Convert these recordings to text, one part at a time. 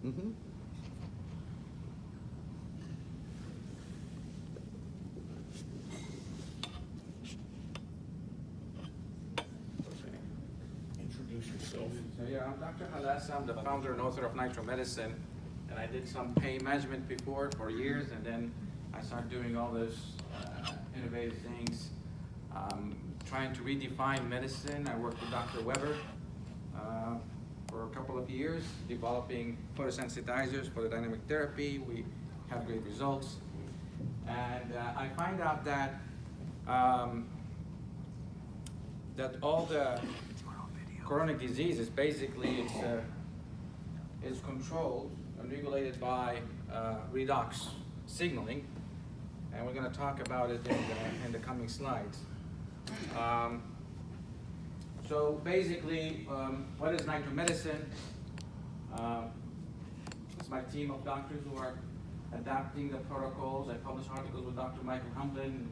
Mm-hmm. Introduce yourself. So yeah, I'm Dr. Halas. I'm the founder and author of Nitro Medicine, and I did some pain management before for years, and then I started doing all those innovative things, trying to redefine medicine. I worked with Dr. Weber for a couple of years, developing photosensitizers for the dynamic therapy. We had great results, and I find out that that all the chronic diseases, basically, it's controlled and regulated by redox signaling, and we're going to talk about it in the coming slides. So basically, what is Nitro Medicine? It's my team of doctors who are adapting the protocols. I publish articles with Dr. Michael Humblin.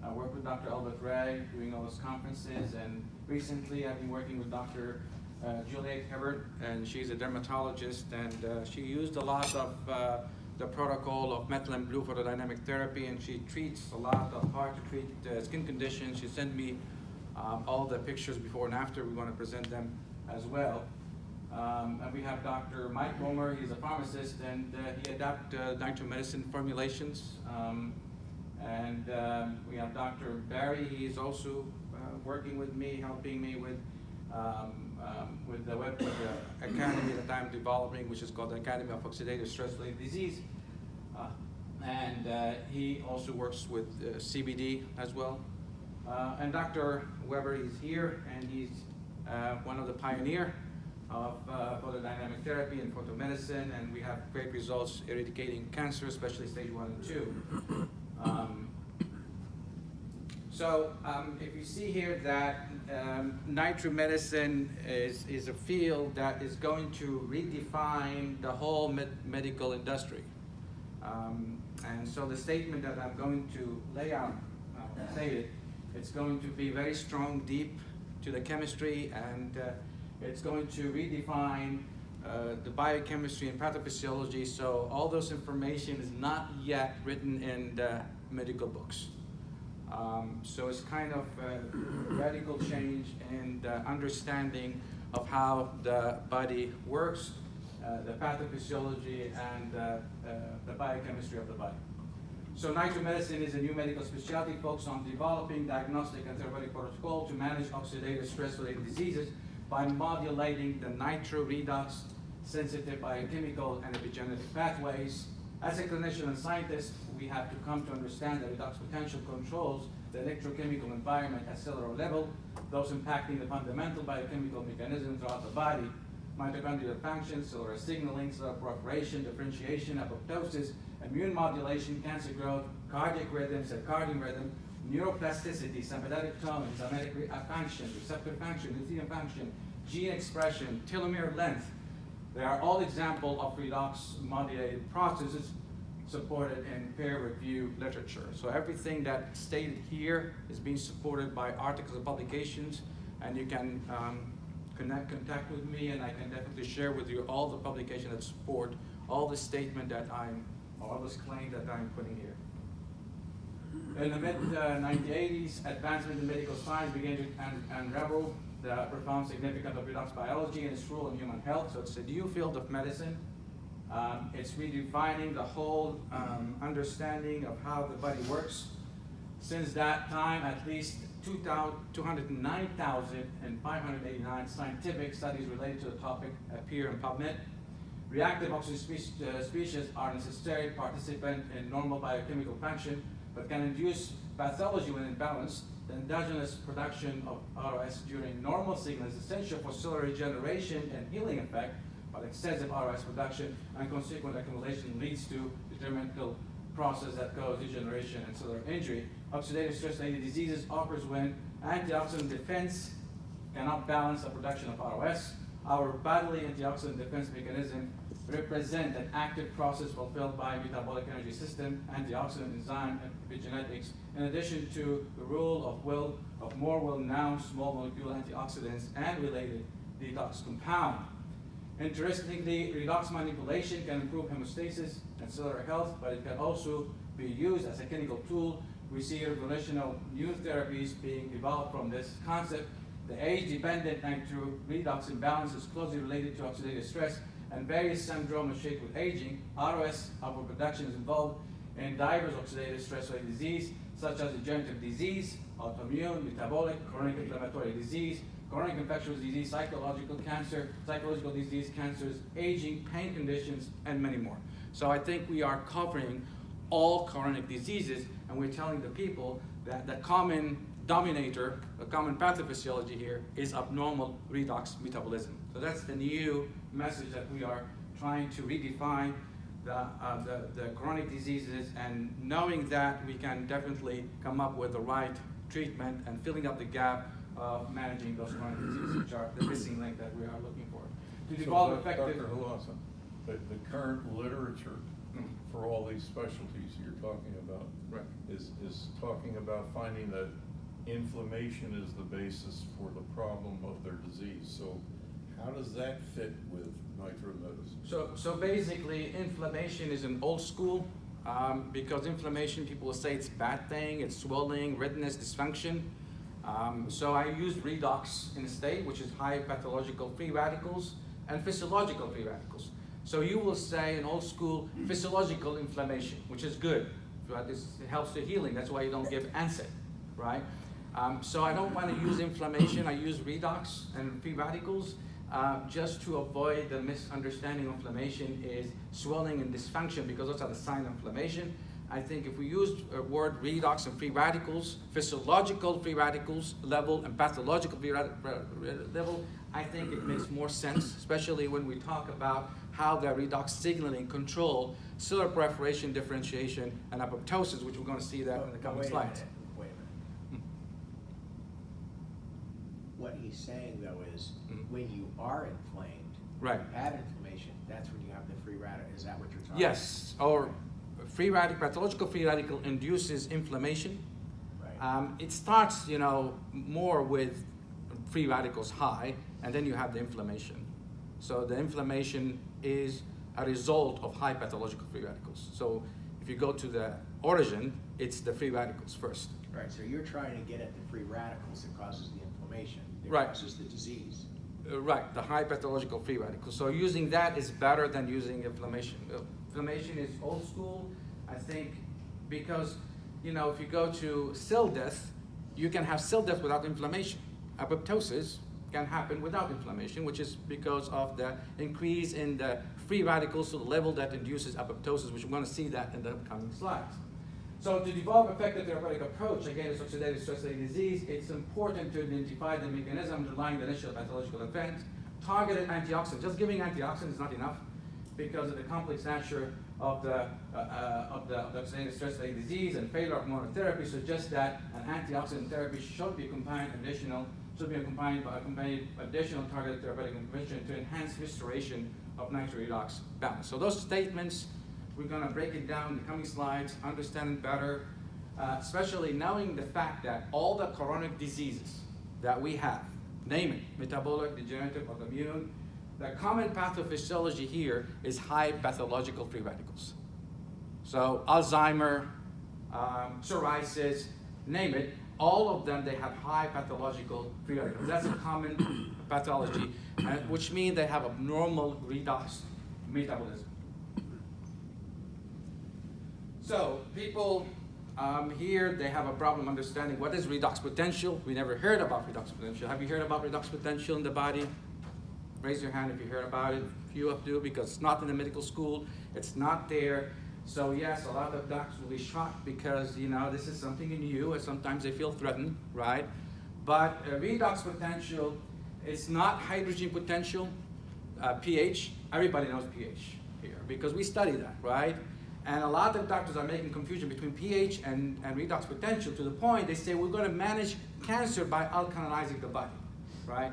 I work with Dr. Albert Ray, doing all those conferences, and recently I've been working with Dr. Juliette Hibbert, and she's a dermatologist, and she used a lot of the protocol of methylene blue photodynamic therapy, and she treats a lot of hard-to-treat skin conditions. She sent me all the pictures before and after. We want to present them as well. And we have Dr. Mike Bomer. He's a pharmacist, and he adapted Nitro Medicine formulations. And we have Dr. Barry. He's also working with me, helping me with the academy that I'm developing, which is called the Academy of Oxidative Stress-Related Disease. And he also works with CBD as well. And Dr. Weber is here, and he's one of the pioneers of photodynamic therapy and photomedicine, and we have great results eradicating cancer, especially stage 1 and 2. So if you see here that Nitro Medicine is a field that is going to redefine the whole medical industry. And so the statement that I'm going to lay out, it's going to be very strong, deep to the chemistry, and it's going to redefine the biochemistry and pathophysiology. So all those information is not yet written in the medical books. So it's kind of a radical change in the understanding of how the body works, the pathophysiology, and the biochemistry of the body. So Nitro Medicine is a new medical specialty focused on developing diagnostic and therapeutic protocol to manage oxidative stress-related diseases by modulating the nitro redox sensitive biochemical and epigenetic pathways. As a clinician and scientist, we have to come to understand that redox potential controls the electrochemical environment at cellular level, those impacting the fundamental biochemical mechanisms throughout the body: mitochondrial function, cellular signaling, cellular proliferation, differentiation, apoptosis, immune modulation, cancer growth, cardiac rhythm, circadian rhythm, neuroplasticity, sympathetic tone, enzymatic function, receptor function, lutein function, gene expression, telomere length. They are all examples of redox modulated processes supported in peer-reviewed literature. So everything that's stated here is being supported by articles and publications, and you can contact with me, and I can definitely share with you all the publications that support all the statement that all this claim that I'm putting here. In the mid-1980s, advancement in medical science began to unravel the profound significance of redox biology and its role in human health. So it's a new field of medicine. It's redefining the whole understanding of how the body works. Since that time, at least 209,589 scientific studies related to the topic appear in PubMed. Reactive oxygen species are necessary participants in normal biochemical function, but can induce pathology when imbalanced. The endogenous production of ROS during normal signal is essential for cellular regeneration and healing effect, but excessive ROS production and consequent accumulation leads to detrimental process that causes degeneration and cellular injury. Oxidative stress-related diseases occurs when antioxidant defense cannot balance the production of ROS. Our bodily antioxidant defense mechanism represent an active process fulfilled by metabolic energy system, antioxidant enzyme, and epigenetics, in addition to the rule of more well-known small molecule antioxidants and related detox compound. Interestingly, redox manipulation can improve hemostasis and cellular health, but it can also be used as a clinical tool. We see revolutionary new therapies being developed from this concept. The age-dependent nitro-redox imbalance is closely related to oxidative stress and various syndromes associated with aging. ROS overproduction is involved in diverse oxidative stress-related disease, such as degenerative disease, autoimmune, metabolic, chronic inflammatory disease, chronic infectious disease, psychological cancer, psychological disease, cancers, aging, pain conditions, and many more. So I think we are covering all chronic diseases, and we're telling the people that the common dominator, the common pathophysiology here is abnormal redox metabolism. So that's the new message that we are trying to redefine the chronic diseases, and knowing that we can definitely come up with the right treatment and filling up the gap of managing those chronic diseases, which are the missing link that we are looking for. To develop effective... Dr. Hulasa, the current literature for all these specialties you're talking about is talking about finding that inflammation is the basis for the problem of their disease. So how does that fit with nitromedicine? So basically, inflammation is an old school, because inflammation, people will say it's a bad thing, it's swelling, redness, dysfunction. So I use redox in a state, which is high pathological free radicals and physiological free radicals. So you will say in old school, physiological inflammation, which is good, right? It helps the healing. That's why you don't give NSAID, right? So I don't want to use inflammation. I use redox and free radicals just to avoid the misunderstanding. Inflammation is swelling and dysfunction, because those are the signs of inflammation. I think if we use a word redox and free radicals, physiological free radicals level and pathological free level, I think it makes more sense, especially when we talk about how the redox signaling control cellular proliferation, differentiation, and apoptosis, which we're going to see that in the coming slides. Wait a minute. What he's saying, though, is when you are inflamed, Right. you have inflammation, that's when you have the free radical. Is that what you're talking Yes, or free radical, pathological free radical induces inflammation. Right. It starts, more with free radicals high, and then you have the inflammation. So the inflammation is a result of high pathological free radicals. So if you go to the origin, it's the free radicals first. Right, so you're trying to get at the free radicals that causes the inflammation, that Right. causes the disease. Right, the high pathological free radicals. So using that is better than using inflammation. Inflammation is old school, I think, because, if you go to cell death, you can have cell death without inflammation. Apoptosis can happen without inflammation, which is because of the increase in the free radicals to the level that induces apoptosis, which we're going to see that in the coming slides. So to develop effective therapeutic approach against oxidative stress-related disease, it's important to identify the mechanism underlying the initial pathological event. Targeted antioxidants. Just giving antioxidants is not enough, because of the complex nature of the oxidative stress-related disease and failure of monotherapy suggests that an antioxidant therapy should be accompanied by additional targeted therapeutic intervention to enhance restoration of nitro-redox balance. So those statements, we're going to break it down in the coming slides, understand it better, especially knowing the fact that all the chronic diseases that we have, name it, metabolic, degenerative, autoimmune, the common pathophysiology here is high pathological free radicals. So Alzheimer, psoriasis, name it, all of them, they have high pathological free radicals. That's a common pathology, which means they have abnormal redox metabolism. So people here, they have a problem understanding what is redox potential. We never heard about redox potential. Have you heard about redox potential in the body? Raise your hand if you heard about it. Few of you, because it's not in the medical school, it's not there. So yes, a lot of doctors will be shocked because, this is something new, and sometimes they feel threatened, right? But redox potential, it's not hydrogen potential, pH. Everybody knows pH here because we study that, right? And a lot of doctors are making confusion between pH and redox potential, to the point they say we're going to manage cancer by alkalinizing the body, right?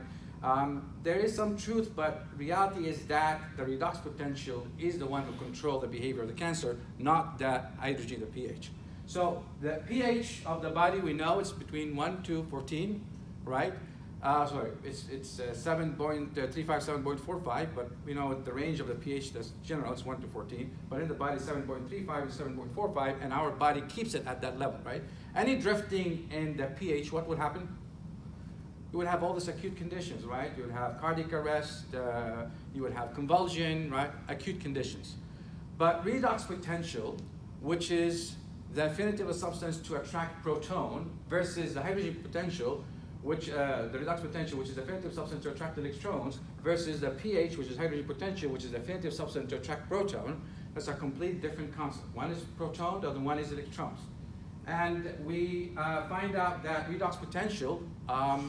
There is some truth, but reality is that the redox potential is the one who controls the behavior of the cancer, not the hydrogen, the pH. So the pH of the body, we know it's between 1 to 14, right? It's 7.35, 7.45, but we know the range of the pH that's general is 1 to 14, but in the body 7.35 and 7.45, and our body keeps it at that level, right? Any drifting in the pH, what would happen? You would have all these acute conditions, right? You would have cardiac arrest, you would have convulsion, right? Acute conditions. But redox potential, which is the affinity of a substance to attract proton, versus the hydrogen potential, which the redox potential, which is the affinity of substance to attract electrons, versus the pH, which is hydrogen potential, which is the affinity of substance to attract proton. That's a complete different concept. One is proton, the other one is electrons. And we find out that redox potential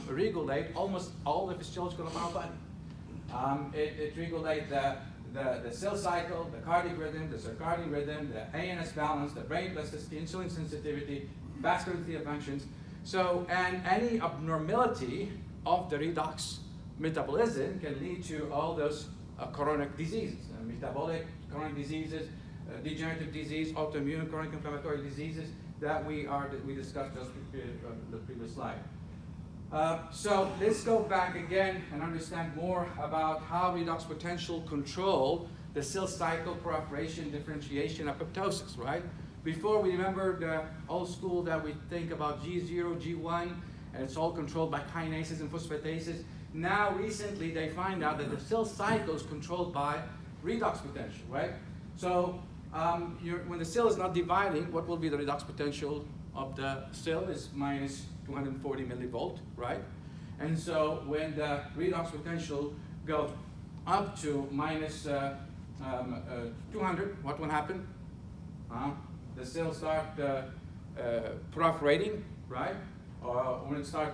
regulate almost all the physiological of our body. It regulates the cell cycle, the cardiac rhythm, the circadian rhythm, the ANS balance, the brain plasticity, insulin sensitivity, vascular functions. So, and any abnormality of the redox metabolism can lead to all those chronic diseases, metabolic chronic diseases, degenerative disease, autoimmune chronic inflammatory diseases that we discussed just the previous slide. So let's go back again and understand more about how redox potential control the cell cycle, proliferation, differentiation, apoptosis, right? Before, we remember the old school that we think about G0, G1, and it's all controlled by kinases and phosphatases. Now, recently, they find out that the cell cycle is controlled by redox potential, right? So, when the cell is not dividing, what will be the redox potential of the cell is minus 240 millivolt, right? And so, when the redox potential goes up to minus 200, what will happen? The cells start proliferating, right? When it start,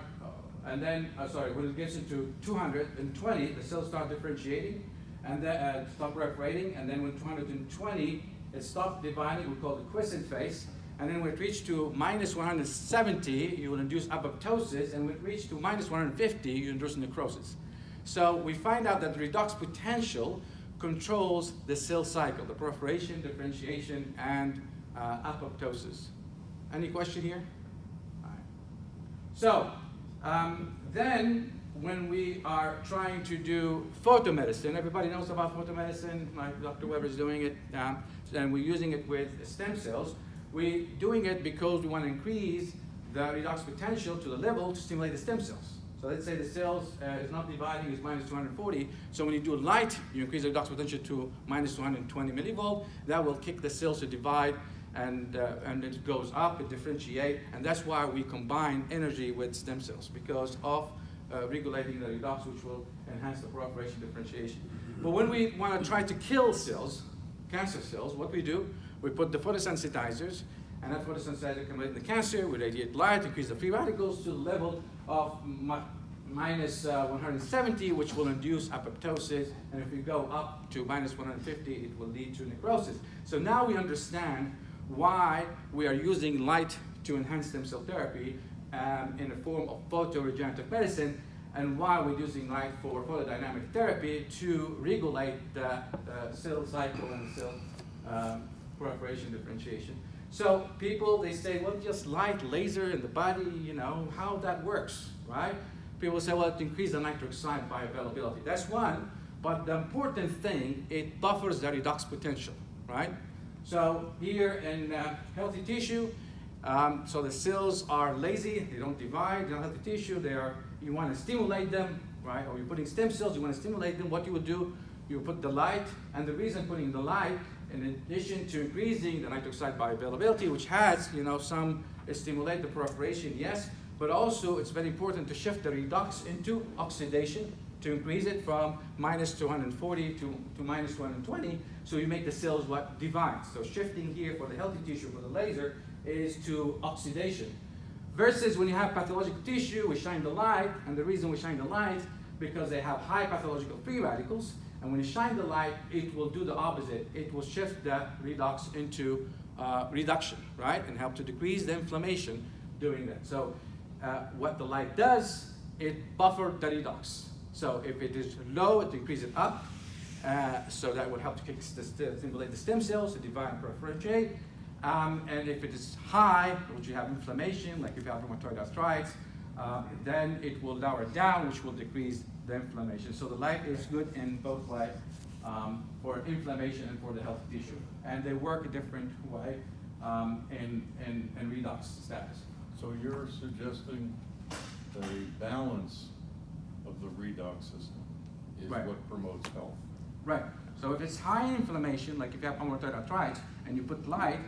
and then, when it gets into 220, the cells start differentiating, and then stop proliferating, and then when 220, it stops dividing, we call it the quiescent phase, and then when it reaches to minus 170, you will induce apoptosis, and when it reaches to minus 150, you induce necrosis. So we find out that the redox potential controls the cell cycle, the proliferation, differentiation, and apoptosis. Any question here? All right. So then when we are trying to do photomedicine, everybody knows about photomedicine, like Dr. Weber is doing it, and we're using it with stem cells. We're doing it because we want to increase the redox potential to the level to stimulate the stem cells. So let's say the cells is not dividing, is minus 240. So when you do light, you increase the redox potential to minus 220 millivolt. That will kick the cells to divide, and it goes up, it differentiates, and that's why we combine energy with stem cells, because of regulating the redox, which will enhance the proliferation, differentiation. But when we want to try to kill cells, cancer cells, what we do, we put the photosensitizers, and that photosensitizer can radiate the cancer. We radiate light, increase the free radicals to the level of minus 170, which will induce apoptosis, and if we go up to minus 150, it will lead to necrosis. So now we understand why we are using light to enhance stem cell therapy in the form of photoregenerative medicine, and why we're using light for photodynamic therapy to regulate the cell cycle and cell proliferation, differentiation. So people, they say, well, just light, laser in the body, you know, how that works, right? People say, well, it increases the nitric oxide bioavailability. That's one, but the important thing, it buffers the redox potential, right? So here in healthy tissue, so the cells are lazy, they don't divide. In healthy tissue, you want to stimulate them, right? Or you're putting stem cells, you want to stimulate them. What you would do, you put the light, and the reason putting the light, in addition to increasing the nitric oxide bioavailability, which has, some stimulate the proliferation, yes, but also it's very important to shift the redox into oxidation to increase it from minus 240 to minus 220, so you make the cells divide. So shifting here for the healthy tissue for the laser is to oxidation. Versus when you have pathological tissue, we shine the light, and the reason we shine the light, because they have high pathological free radicals, and when you shine the light, it will do the opposite. It will shift the redox into reduction, right? And help to decrease the inflammation doing that. So what the light does, it buffers the redox. So if it is low, it increases it up. So that would help to stimulate the stem cells to divide and proliferate. And if it is high, which you have inflammation, like if you have rheumatoid arthritis, then it will lower down, which will decrease the inflammation. So the light is good in both ways, for inflammation and for the healthy tissue. And they work a different way in redox status. So you're suggesting a balance of the redox system is Right. what promotes health? Right. So if it's high inflammation, like if you have rheumatoid arthritis and you put light,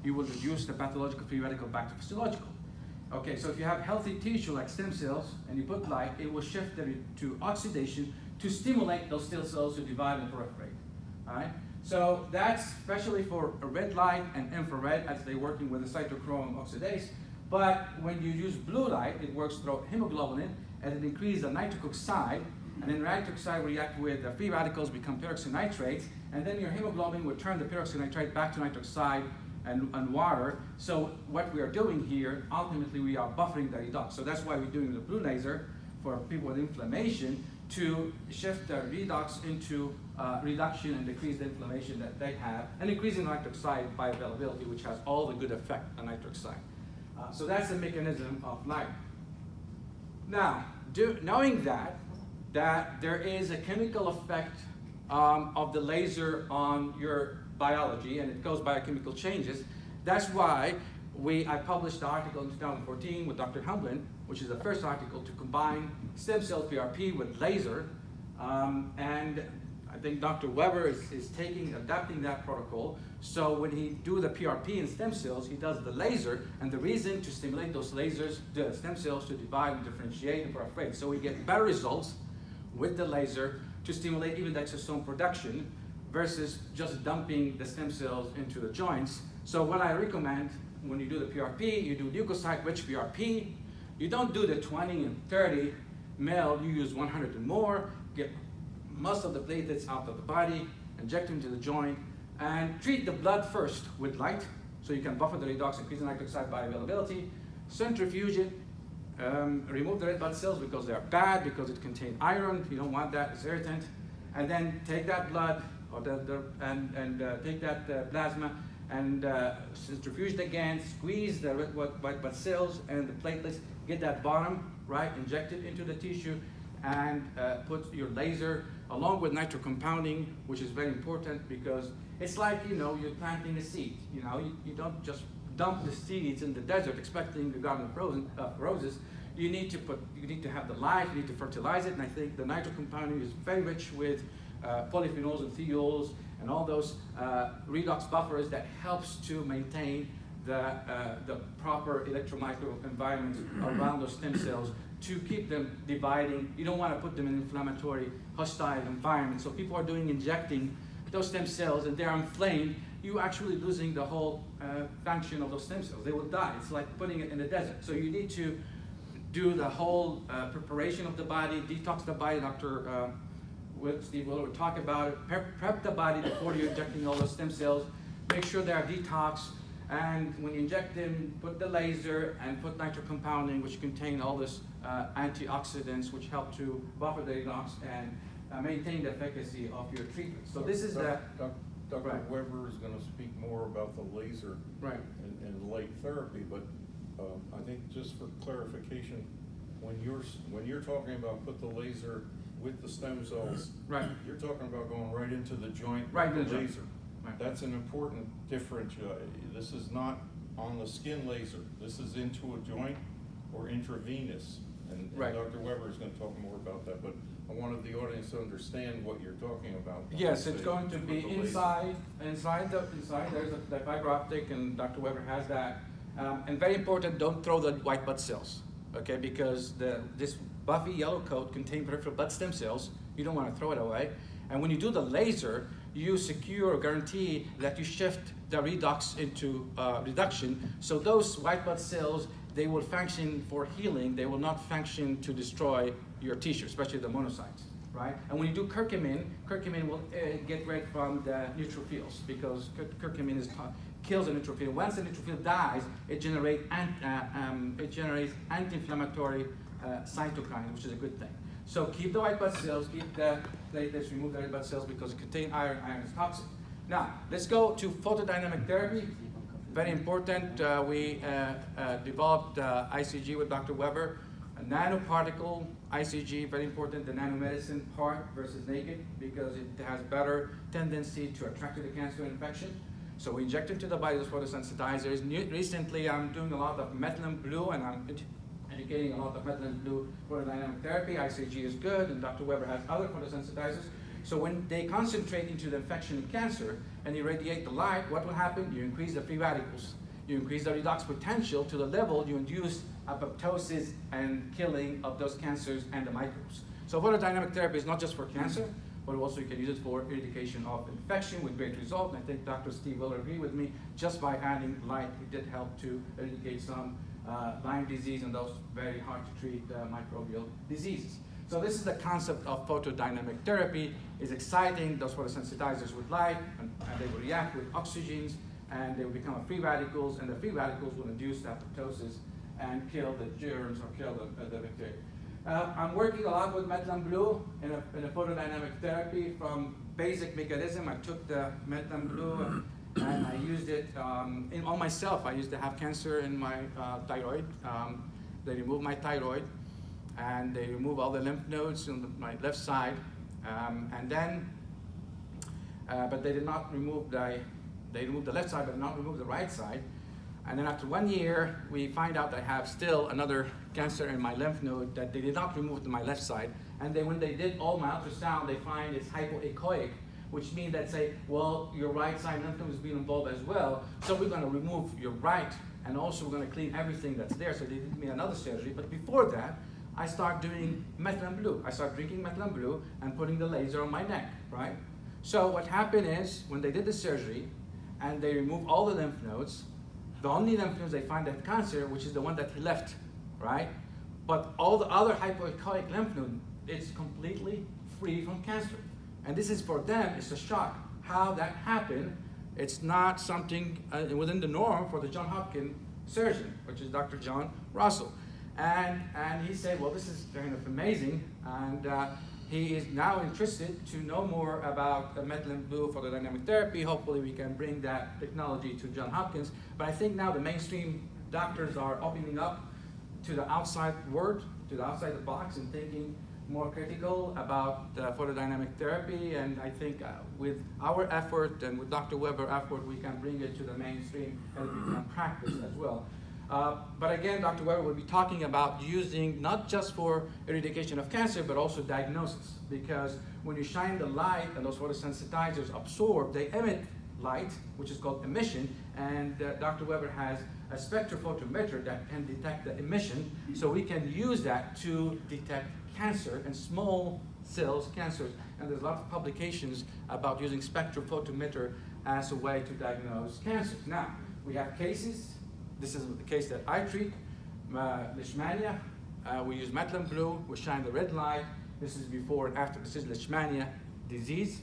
you will reduce the pathological free radical back to physiological. Okay, so if you have healthy tissue like stem cells and you put light, it will shift them to oxidation to stimulate those stem cells to divide and proliferate. All right? So that's especially for red light and infrared as they're working with the cytochrome oxidase. But when you use blue light, it works through hemoglobin and it increases the nitric oxide. And then nitric oxide will react with the free radicals, become peroxynitrates, and then your hemoglobin will turn the peroxynitrate back to nitric oxide and water. So what we are doing here, ultimately we are buffering the redox. So that's why we're doing the blue laser for people with inflammation to shift the redox into reduction and decrease the inflammation that they have, and increasing nitric oxide bioavailability, which has all the good effect on nitric oxide. So that's the mechanism of light. Now, knowing that there is a chemical effect of the laser on your biology, and it goes biochemical changes. That's why I published the article in 2014 with Dr. Hamblin, which is the first article to combine stem cell PRP with laser. And I think Dr. Weber is adapting that protocol. So when he do the PRP in stem cells, he does the laser, and the reason to stimulate those lasers, the stem cells to divide and differentiate and proliferate. So we get better results with the laser to stimulate even the exosome production versus just dumping the stem cells into the joints. So what I recommend when you do the PRP, you do leukocyte-rich PRP. You don't do the 20 and 30 ml, you use 100 and more, get most of the platelets out of the body, inject them into the joint, and treat the blood first with light, so you can buffer the redox, increase the nitric oxide bioavailability, centrifuge it, remove the red blood cells because they are bad, because it contains iron, you don't want that, it's irritant, and then take that blood, or take that plasma, and centrifuge it again, squeeze the red white blood cells and the platelets, get that bottom, right, inject it into the tissue, and put your laser along with nitro compounding, which is very important because it's like, you're planting a seed. You don't just dump the seeds in the desert expecting the garden of roses. You need to have the life, you need to fertilize it, and I think the nitro compounding is very rich with polyphenols and thiols and all those redox buffers that helps to maintain the proper electromicro environment around those stem cells to keep them dividing. You don't want to put them in inflammatory, hostile environment. So people are injecting those stem cells and they're inflamed. You're actually losing the whole function of those stem cells. They will die. It's like putting it in the desert. So you need to do the whole preparation of the body, detox the body. Dr. Steve Willer would talk about it. Prep the body before you're injecting all those stem cells. Make sure they are detoxed. And when you inject them, put the laser and put nitro compounding, which contain all this antioxidants, which help to buffer the redox and maintain the efficacy of your treatment. So this is Dr. Right. Weber is going to speak more about the laser Right. and light therapy, but I think just for clarification, when you're talking about put the laser with the stem cells, Right. you're talking about going right into the joint Right with in the the joint. laser. Right. That's an important differential. This is not on the skin laser. This is into a joint or intravenous. And Right. Dr. Weber is going to talk more about that, but I wanted the audience to understand what you're talking about. when Yes, you it's say going to put be the laser. inside there's the fiber optic, and Dr. Weber has that. And very important, don't throw the white blood cells, okay? Because this buffy yellow coat contains peripheral blood stem cells. You don't want to throw it away. And when you do the laser, you secure or guarantee that you shift the redox into reduction. So those white blood cells, they will function for healing. They will not function to destroy your tissue, especially the monocytes, right? And when you do curcumin will get rid from the neutrophils because curcumin kills the neutrophil. Once the neutrophil dies, it generates anti-inflammatory cytokine, which is a good thing. So keep the white blood cells, keep the platelets, remove the red blood cells because it contains iron. Iron is toxic. Now, let's go to photodynamic therapy. Very important. We developed ICG with Dr. Weber. A nanoparticle ICG, very important, the nanomedicine part versus naked, because it has better tendency to attract to the cancer infection. So we inject into the body those photosensitizers. Recently, I'm doing a lot of methylene blue, and I'm educating a lot of methylene blue photodynamic therapy. ICG is good, and Dr. Weber has other photosensitizers. So when they concentrate into the infection and cancer and irradiate the light, what will happen? You increase the free radicals. You increase the redox potential to the level you induce apoptosis and killing of those cancers and the microbes. So photodynamic therapy is not just for cancer, but also you can use it for eradication of infection with great result. And I think Dr. Steve will agree with me, just by adding light, it did help to eradicate some Lyme disease and those very hard to treat microbial diseases. So this is the concept of photodynamic therapy. It's exciting, those photosensitizers with light, and they will react with oxygens, and they will become free radicals, and the free radicals will induce apoptosis and kill the germs or kill the bacteria. I'm working a lot with methylene blue in a photodynamic therapy from basic mechanism. I took the methylene blue and I used it on myself. I used to have cancer in my thyroid. They removed my thyroid, and they removed all the lymph nodes on my left side. But they did not remove they removed the left side, but not remove the right side. And then after 1 year, we find out I have still another cancer in my lymph node that they did not remove to my left side. And then when they did all my ultrasound, they find it's hypoechoic, which means that say, well, your right side lymph node is being involved as well. So we're gonna remove your right, and also we're gonna clean everything that's there. So they did me another surgery. But before that, I start doing methylene blue. I start drinking methylene blue and putting the laser on my neck, right? So what happened is, when they did the surgery and they removed all the lymph nodes, the only lymph nodes they find that cancer, which is the one that he left, right? But all the other hypoechoic lymph node, it's completely free from cancer. And this is, for them, it's a shock how that happened. It's not something within the norm for the Johns Hopkins surgeon, which is Dr. John Russell. And he said, well, this is kind of amazing. And he is now interested to know more about the methylene blue photodynamic therapy. Hopefully we can bring that technology to Johns Hopkins. But I think now the mainstream doctors are opening up to the outside world, to the outside the box, and thinking more critical about photodynamic therapy. And I think with our effort and with Dr. Weber's effort, we can bring it to the mainstream and it become practice as well. But again, Dr. Weber will be talking about using not just for eradication of cancer, but also diagnosis. Because when you shine the light and those photosensitizers absorb, they emit light, which is called emission. And Dr. Weber has a spectrophotometer that can detect the emission. So we can use that to detect cancer and small cells cancers. And there's a lot of publications about using spectrophotometer as a way to diagnose cancers. Now, we have cases. This is the case that I treat, leishmania. We use methylene blue, we shine the red light. This is before and after. This is leishmania disease.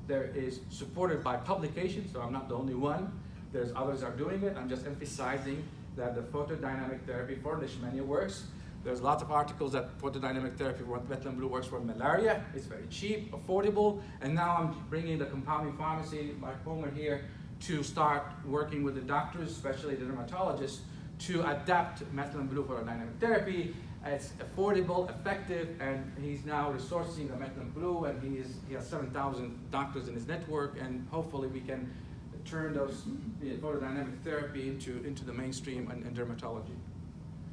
There is supported by publications, so I'm not the only one. There's others are doing it. I'm just emphasizing that the photodynamic therapy for leishmania works. There's lots of articles that photodynamic therapy for methylene blue works for malaria. It's very cheap, affordable, and now I'm bringing the compounding pharmacy, Mike Palmer here, to start working with the doctors, especially the dermatologists, to adapt methylene blue photodynamic therapy. It's affordable, effective, and he's now resourcing the methylene blue, and he has 7,000 doctors in his network, and hopefully we can turn those photodynamic therapy into the mainstream in dermatology.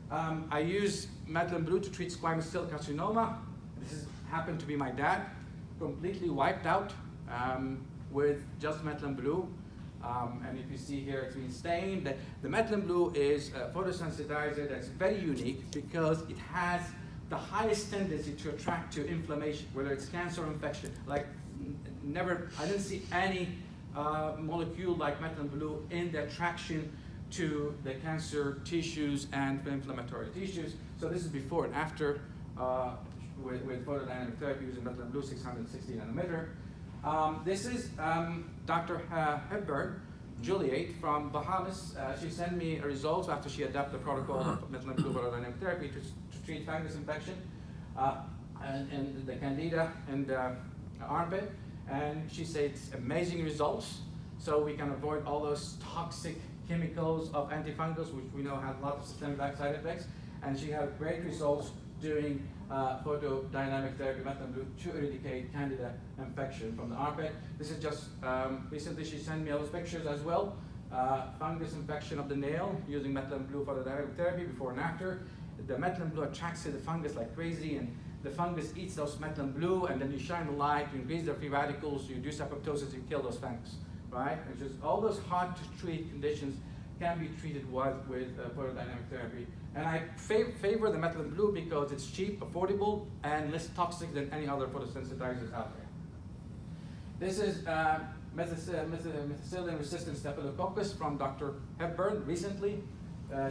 I use methylene blue to treat squamous cell carcinoma. This happened to be my dad, completely wiped out with just methylene blue. And if you see here, it's been stained. The methylene blue is a photosensitizer that's very unique because it has the highest tendency to attract to inflammation, whether it's cancer or infection. Like I didn't see any molecule like methylene blue in the attraction to the cancer tissues and the inflammatory tissues. So this is before and after with photodynamic therapy using methylene blue 660 nanometer. This is Dr. Hepburn, Juliet from Bahamas. She sent me results after she adapted the protocol of methylene blue photodynamic therapy to treat fungus infection and the candida and the armpit. And she said it's amazing results. So we can avoid all those toxic chemicals of antifungals, which we know have a lot of systemic side effects. And she had great results doing photodynamic therapy, methylene blue, to eradicate candida infection from the armpit. This is just, recently she sent me all those pictures as well. Fungus infection of the nail using methylene blue photodynamic therapy before and after. The methylene blue attracts to the fungus like crazy, and the fungus eats those methylene blue, and then you shine the light, you increase the free radicals, you do apoptosis, you kill those fungus, right? It's just all those hard to treat conditions can be treated with photodynamic therapy. And I favor the methylene blue because it's cheap, affordable, and less toxic than any other photosensitizers out there. This is methicillin-resistant staphylococcus from Dr. Hepburn recently.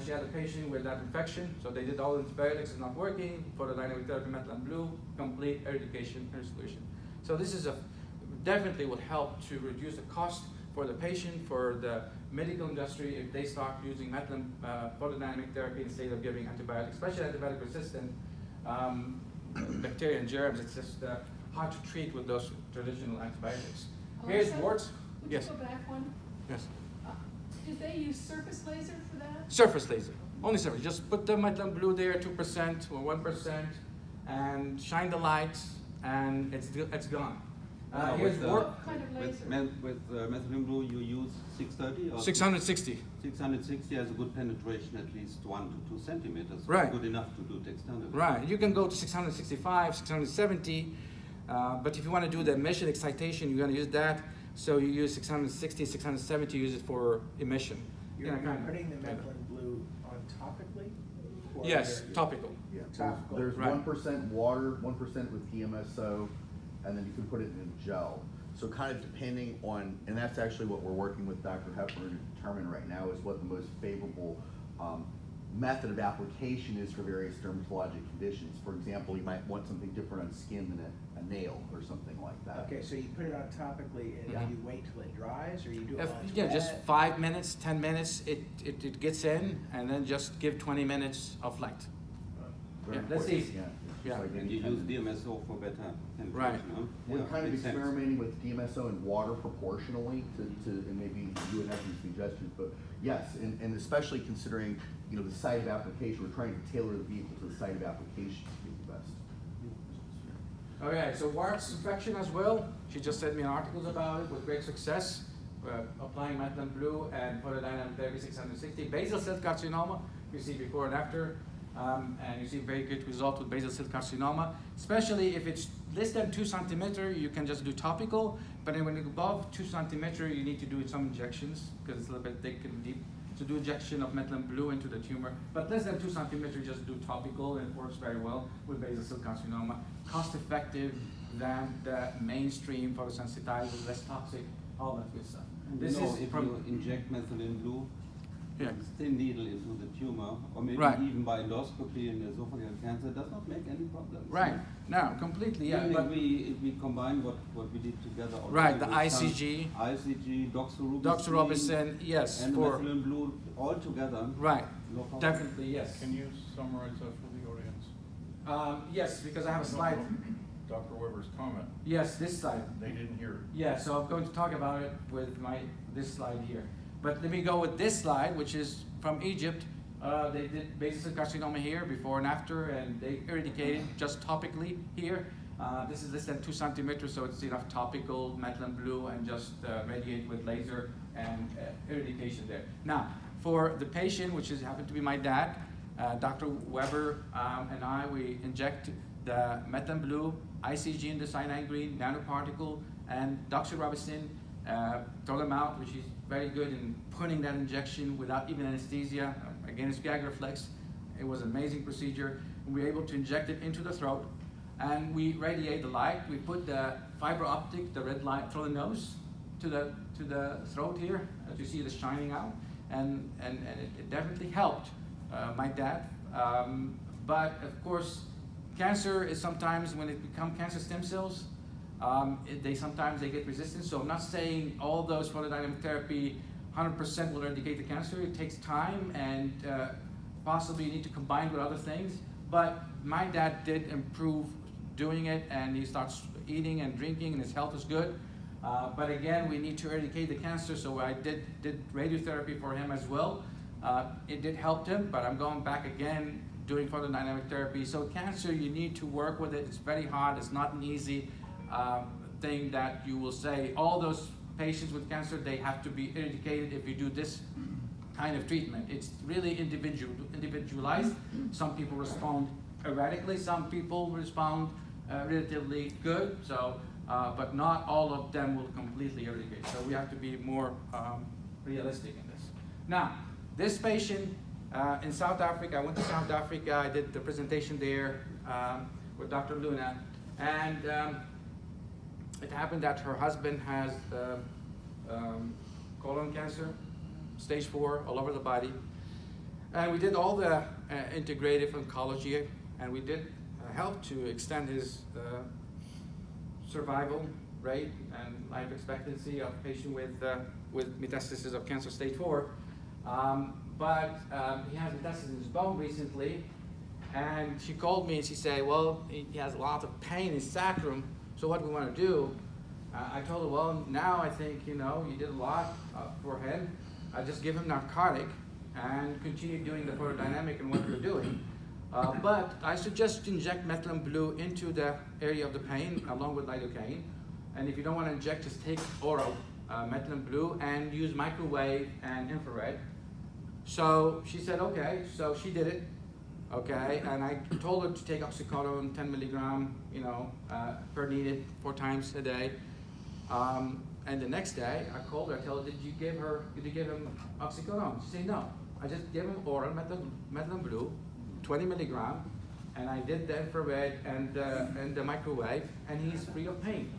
She had a patient with that infection, so they did all the antibiotics, it's not working, photodynamic therapy, methylene blue, complete eradication and solution. So this is definitely will help to reduce the cost for the patient, for the medical industry, if they start using methylene photodynamic therapy instead of giving antibiotics, especially antibiotic resistant bacteria and germs. It's just hard to treat with those traditional antibiotics. Here's warts. Would Yes. you go back one? Yes. Did they use surface laser for that? Surface laser, only surface. Just put the methylene blue there, 2% or 1%, and shine the lights, and it's gone. Here's wart. What kind of laser? With methylene blue, you use 630 or 660. 660 has a good penetration, at least 1 to 2 centimeters. Right. Good enough to do external. Right. You can go to 665, 670, but if you want to do the emission excitation, you're going to use that. So you use 660, 670, use it for emission. You're Yeah, kind of. putting the methylene blue on topically? Or Yes, you're- topical. Yeah, Topical. there's Right. 1% water, 1% with DMSO, and then you can put it in a gel. So kind of depending on, and that's actually what we're working with Dr. Hepburn to determine right now is what the most favorable method of application is for various dermatologic conditions. For example, you might want something different on skin than a nail or something like that. Okay, so you put it on topically and Mhm. you wait till it dries, or you do it If, while it's yeah, wet? just 5 minutes, 10 minutes, it gets in, and then just give 20 minutes of light. Very Yeah, that's important, easy. yeah. It's Yeah. like And any you kind use of- DMSO for better penetration, Right. huh? We're Yeah, kind of makes sense. experimenting with DMSO and water proportionally and maybe you would have some suggestions, but yes, and especially considering, the site of application, we're trying to tailor the vehicle to the site of application to get the best. Okay, so warts infection as well. She just sent me articles about it with great success. Applying methylene blue and photodynamic therapy 660. Basal cell carcinoma, you see before and after, and you see very good result with basal cell carcinoma. Especially if it's less than 2 centimeter, you can just do topical. But then when it's above 2 centimeter, you need to do some injections because it's a little bit thick and deep. To do injection of methylene blue into the tumor. But less than 2 centimeter, just do topical, and it works very well with basal cell carcinoma. Cost effective than the mainstream photosensitizers, less toxic, all that good stuff. This You know, is if from you inject methylene blue, Yeah. thin needle into the tumor, or maybe Right. even by endoscopy in esophageal cancer, does not make any problems. right now completely, yeah. Even But if we combine what we did together already right, the with some ICG, ICG, doxorubicin, Dr. Robinson, yes, and the for methylene blue all together, right, no problem. definitely yes. Can you summarize that for the audience? Yes, because I have a slide. Dr. Weber's comment, Yes, this slide. they didn't hear it. Yeah, so I'm going to talk about it with this slide here. But let me go with this slide, which is from Egypt. They did basal cell carcinoma here, before and after, and they eradicated just topically here. This is less than 2 centimeters, so it's enough topical, methylene blue, and just radiate with laser and eradication there. Now, for the patient, which happened to be my dad, Dr. Weber and we inject the methylene blue, ICG in the cyanide green, nanoparticle, and doxorubicin, told him out, which is very good in putting that injection without even anesthesia. Again, it's gag reflex. It was an amazing procedure. We were able to inject it into the throat, and we radiate the light. We put the fiber optic, the red light, through the nose to the throat here, as you see it shining out, and it definitely helped my dad. But of course, cancer is sometimes, when it becomes cancer stem cells, sometimes they get resistant. So I'm not saying all those photodynamic therapy 100% will eradicate the cancer. It takes time, and possibly you need to combine with other things. But my dad did improve doing it, and he starts eating and drinking, and his health is good. But again, we need to eradicate the cancer, so I did radiotherapy for him as well. It did help him, but I'm going back again doing photodynamic therapy. So cancer, you need to work with it. It's very hard. It's not an easy thing that you will say, all those patients with cancer, they have to be eradicated if you do this kind of treatment. It's really individualized. Some people respond erratically, some people respond relatively good, so, but not all of them will completely eradicate. So we have to be more realistic in this. Now, this patient in South Africa, I went to South Africa, I did the presentation there with Dr. Luna, and it happened that her husband has colon cancer, stage 4, all over the body. And we did all the integrative oncology, and we did help to extend his survival rate and life expectancy of patient with metastasis of cancer stage 4. But he has metastasis in his bone recently, and she called me and she said, well, he has a lot of pain in his sacrum, so what do we want to do? I told her, well, now I think, you know, you did a lot for him. I just give him narcotic and continue doing the photodynamic and what we're doing. But I suggest inject methylene blue into the area of the pain along with lidocaine. And if you don't want to inject, just take oral methylene blue and use microwave and infrared. So she said, okay, so she did it. Okay, and I told her to take oxycodone 10 milligram, you know, per needed 4 times a day. And the next day, I called her. I told her, did you give him oxycodone? She said, no. I just gave him oral methylene blue, 20 milligram, and I did the infrared and the microwave, and he's free of pain,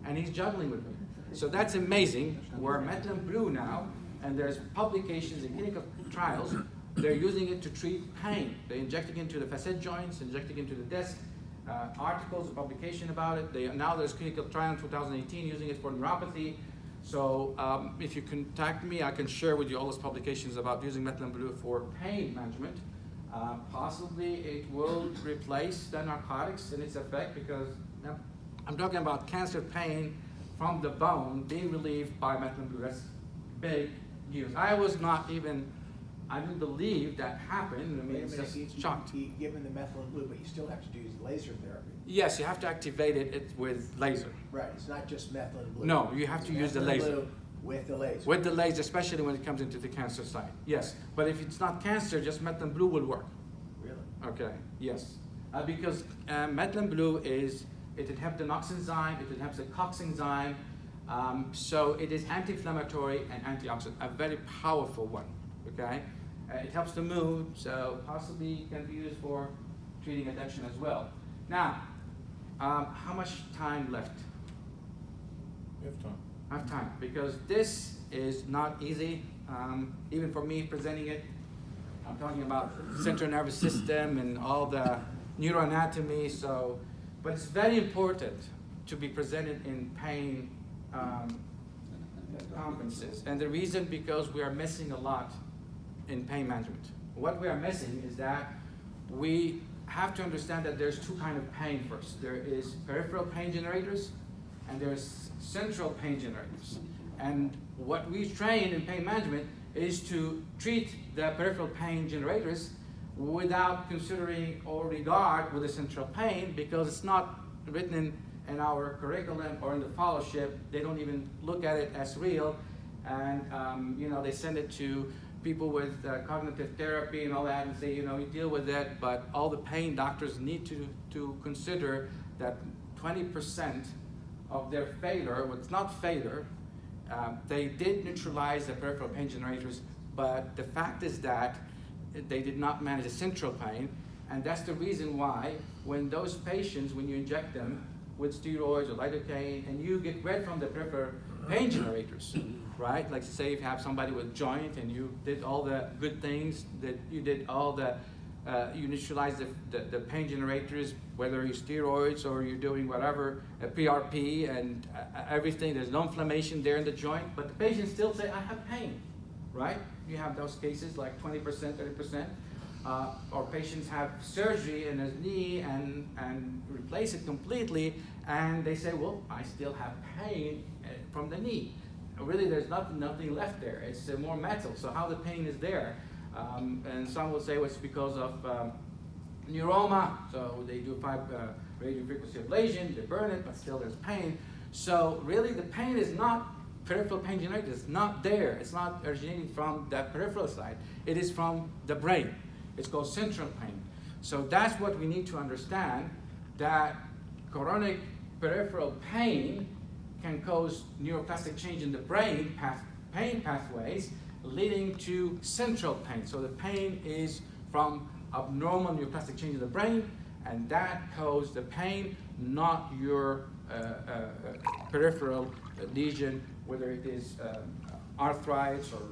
and he's juggling with me. So that's amazing. We're methylene blue now, and there's publications in clinical trials. They're using it to treat pain. They're injecting it into the facet joints, injecting it into the disc. Articles, a publication about it. Now there's clinical trial in 2018 using it for neuropathy. So if you contact me, I can share with you all those publications about using methylene blue for pain management. Possibly it will replace the narcotics in its effect, because I'm talking about cancer pain from the bone being relieved by methylene blue. That's big news. I didn't believe that happened. I mean, it's just shocked. You give him the methylene blue, but you still have to do laser therapy. Yes, you have to activate it with laser. Right, it's not just methylene blue. No, you have to use the laser. Blue with the laser. With the laser, especially when it comes into the cancer site. Yes, but if it's not cancer, just methylene blue will work. Really? Okay, yes. Because methylene blue it inhibits the NOX enzyme, it inhibits the COX enzyme, so it is anti-inflammatory and antioxidant, a very powerful one, okay? It helps the mood, so possibly can be used for treating addiction as well. Now, how much time left? You have time. I have time, because this is not easy, even for me presenting it. I'm talking about central nervous system and all the neuroanatomy, but it's very important to be presented in pain conferences. And the reason, because we are missing a lot in pain management. What we are missing is that we have to understand that there's 2 kinds of pain first. There is peripheral pain generators, and there's central pain generators. And what we train in pain management is to treat the peripheral pain generators without considering or regard with the central pain, because it's not written in our curriculum or in the fellowship. They don't even look at it as real, and you know, they send it to people with cognitive therapy and all that and say, you know, you deal with that, but all the pain doctors need to consider that 20% of their failure, well, it's not failure, they did neutralize the peripheral pain generators, but the fact is that they did not manage the central pain, and that's the reason why when those patients, when you inject them with steroids or lidocaine, and you get rid from the peripheral pain generators, right? Like say if you have somebody with joint and you did all the good things, that you did all the, you neutralized the pain generators, whether you steroids or you're doing whatever, a PRP and everything, there's no inflammation there in the joint, but the patients still say, I have pain, right? You have those cases like 20%, 30%. Or patients have surgery in his knee and replace it completely, and they say, well, I still have pain from the knee. Really, there's nothing left there. It's more metal, so how the pain is there? And some will say, well, it's because of neuroma, so they do radio frequency ablation, they burn it, but still there's pain. So really the pain is not peripheral pain generated, it's not there. It's not originating from the peripheral side. It is from the brain. It's called central pain. So that's what we need to understand, that chronic peripheral pain can cause neuroplastic change in the brain, pain pathways, leading to central pain. So the pain is from abnormal neuroplastic change in the brain, and that causes the pain, not your peripheral lesion, whether it is arthritis or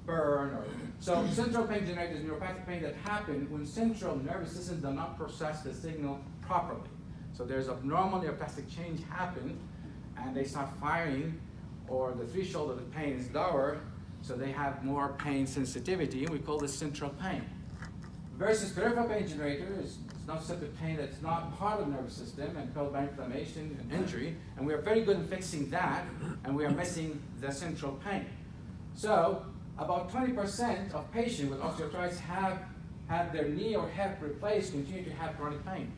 burn. So central pain generated is neuropathic pain that happens when central nervous system does not process the signal properly. So there's abnormal neuroplastic change happen, and they start firing, or the threshold of the pain is lower, so they have more pain sensitivity, and we call this central pain. Versus peripheral pain generator is not such a pain that's not part of the nervous system and caused by inflammation and injury, and we are very good in fixing that, and we are missing the central pain. So about 20% of patients with osteoarthritis have had their knee or hip replaced, continue to have chronic pain.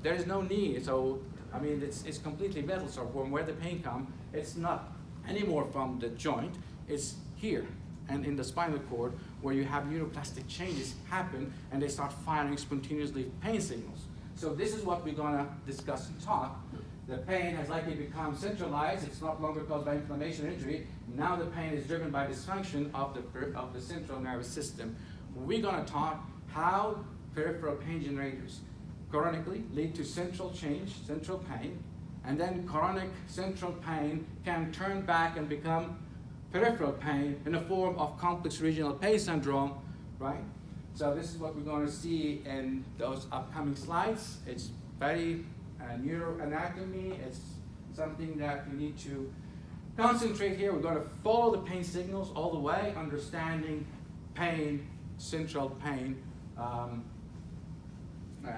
There is no knee, so I mean it's completely metal, so from where the pain comes, it's not anymore from the joint, it's here and in the spinal cord, where you have neuroplastic changes happen and they start firing spontaneously pain signals. So this is what we're gonna discuss and talk. The pain has likely become centralized, it's not longer caused by inflammation or injury. Now the pain is driven by dysfunction of the central nervous system. We're gonna talk how peripheral pain generators chronically lead to central change, central pain, and then chronic central pain can turn back and become peripheral pain in the form of complex regional pain syndrome, right? So this is what we're going to see in those upcoming slides. It's very neuroanatomy. It's something that we need to concentrate here. We're going to follow the pain signals all the way, understanding pain, central pain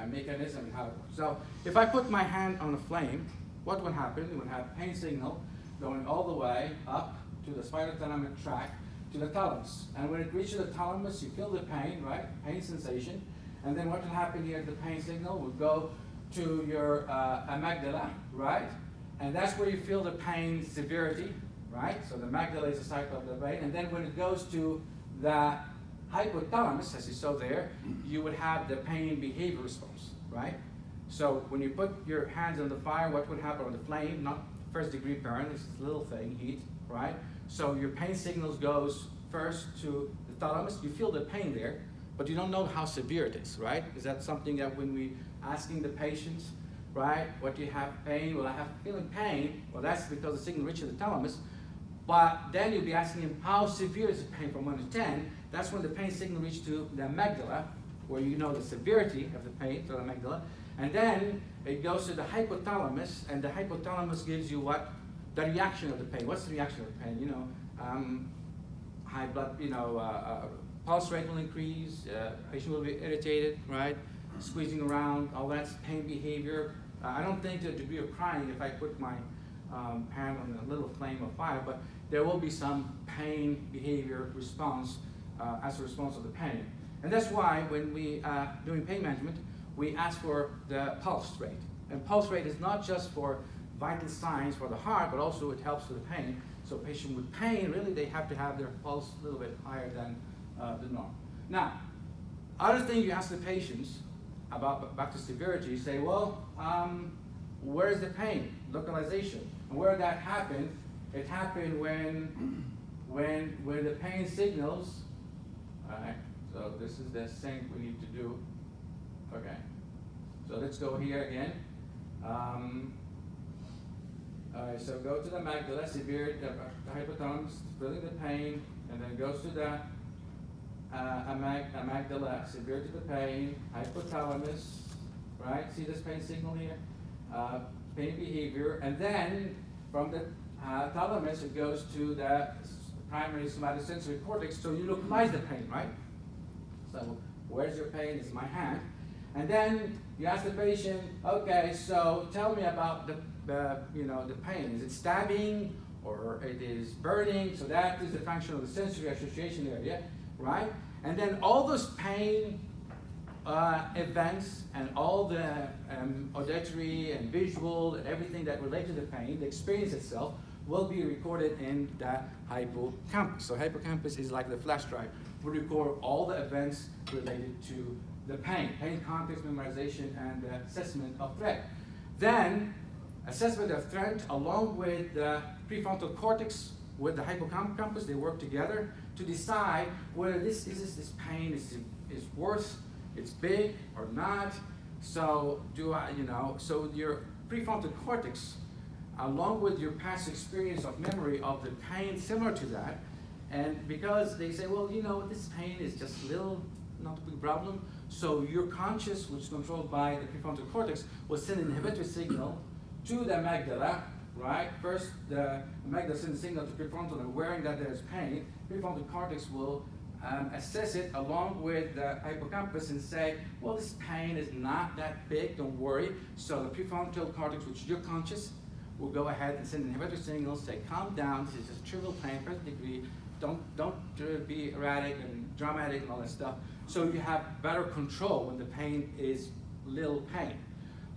mechanism and how it works. So if I put my hand on a flame, what would happen? We would have pain signal going all the way up to the spinothalamic tract, to the thalamus. And when it reaches the thalamus, you feel the pain, right? Pain sensation. And then what will happen here, the pain signal will go to your amygdala, right? And that's where you feel the pain severity, right? So the amygdala is the site of the brain. And then when it goes to the hypothalamus, as you saw there, you would have the pain behavior response, right? So when you put your hands on the fire, what would happen on the flame? Not first degree burn, it's a little thing, heat, right? So your pain signals goes first to the thalamus. You feel the pain there, but you don't know how severe it is, right? Is that something that when we asking the patients, right, what do you have pain? Well, I have feeling pain. Well, that's because the signal reaches the thalamus. But then you'll be asking him, how severe is the pain from 1 to 10? That's when the pain signal reaches to the amygdala, where you know the severity of the pain to the amygdala. And then it goes to the hypothalamus, and the hypothalamus gives you what? The reaction of the pain. What's the reaction of the pain? You know, high blood, pulse rate will increase, patient will be irritated, right? Squeezing around, all that's pain behavior. I don't think to the degree of crying if I put my hand on a little flame of fire, but there will be some pain behavior response as a response of the pain. And that's why when we doing pain management, we ask for the pulse rate. And pulse rate is not just for vital signs for the heart, but also it helps with the pain. So patient with pain, really they have to have their pulse a little bit higher than the norm. Now, other thing you ask the patients about back to severity, you say, well, where is the pain? Localization. And where that happened, it happened when the pain signals, all right, so this is the thing we need to do. Okay, so let's go here again. All right, so go to the amygdala, severe, the hypothalamus, feeling the pain, and then goes to the amygdala, severe to the pain, hypothalamus, right? See this pain signal here? Pain behavior, and then from the thalamus it goes to the primary somatosensory cortex, so you localize the pain, right? So where's your pain? It's my hand. And then you ask the patient, okay, so tell me about the pain. Is it stabbing or it is burning? So that is the function of the sensory association area, right? And then all those pain events and all the auditory and visual and everything that relate to the pain, the experience itself, will be recorded in the hippocampus. So hippocampus is like the flash drive. We record all the events related to the pain context, memorization, and the assessment of threat. Then, assessment of threat along with the prefrontal cortex with the hippocampus, they work together to decide whether this pain is worth, it's big or not. So so your prefrontal cortex, along with your past experience of memory of the pain similar to that, and because they say, well, this pain is just little, not a big problem, so your conscious, which is controlled by the prefrontal cortex, will send an inhibitory signal to the amygdala, right? First, the amygdala sends a signal to prefrontal aware that there's pain. Prefrontal cortex will assess it along with the hippocampus and say, well, this pain is not that big, don't worry. So the prefrontal cortex, which is your conscious, will go ahead and send an inhibitory signal, say, calm down, this is just trivial pain, first degree, don't be erratic and dramatic and all that stuff. So you have better control when the pain is little pain.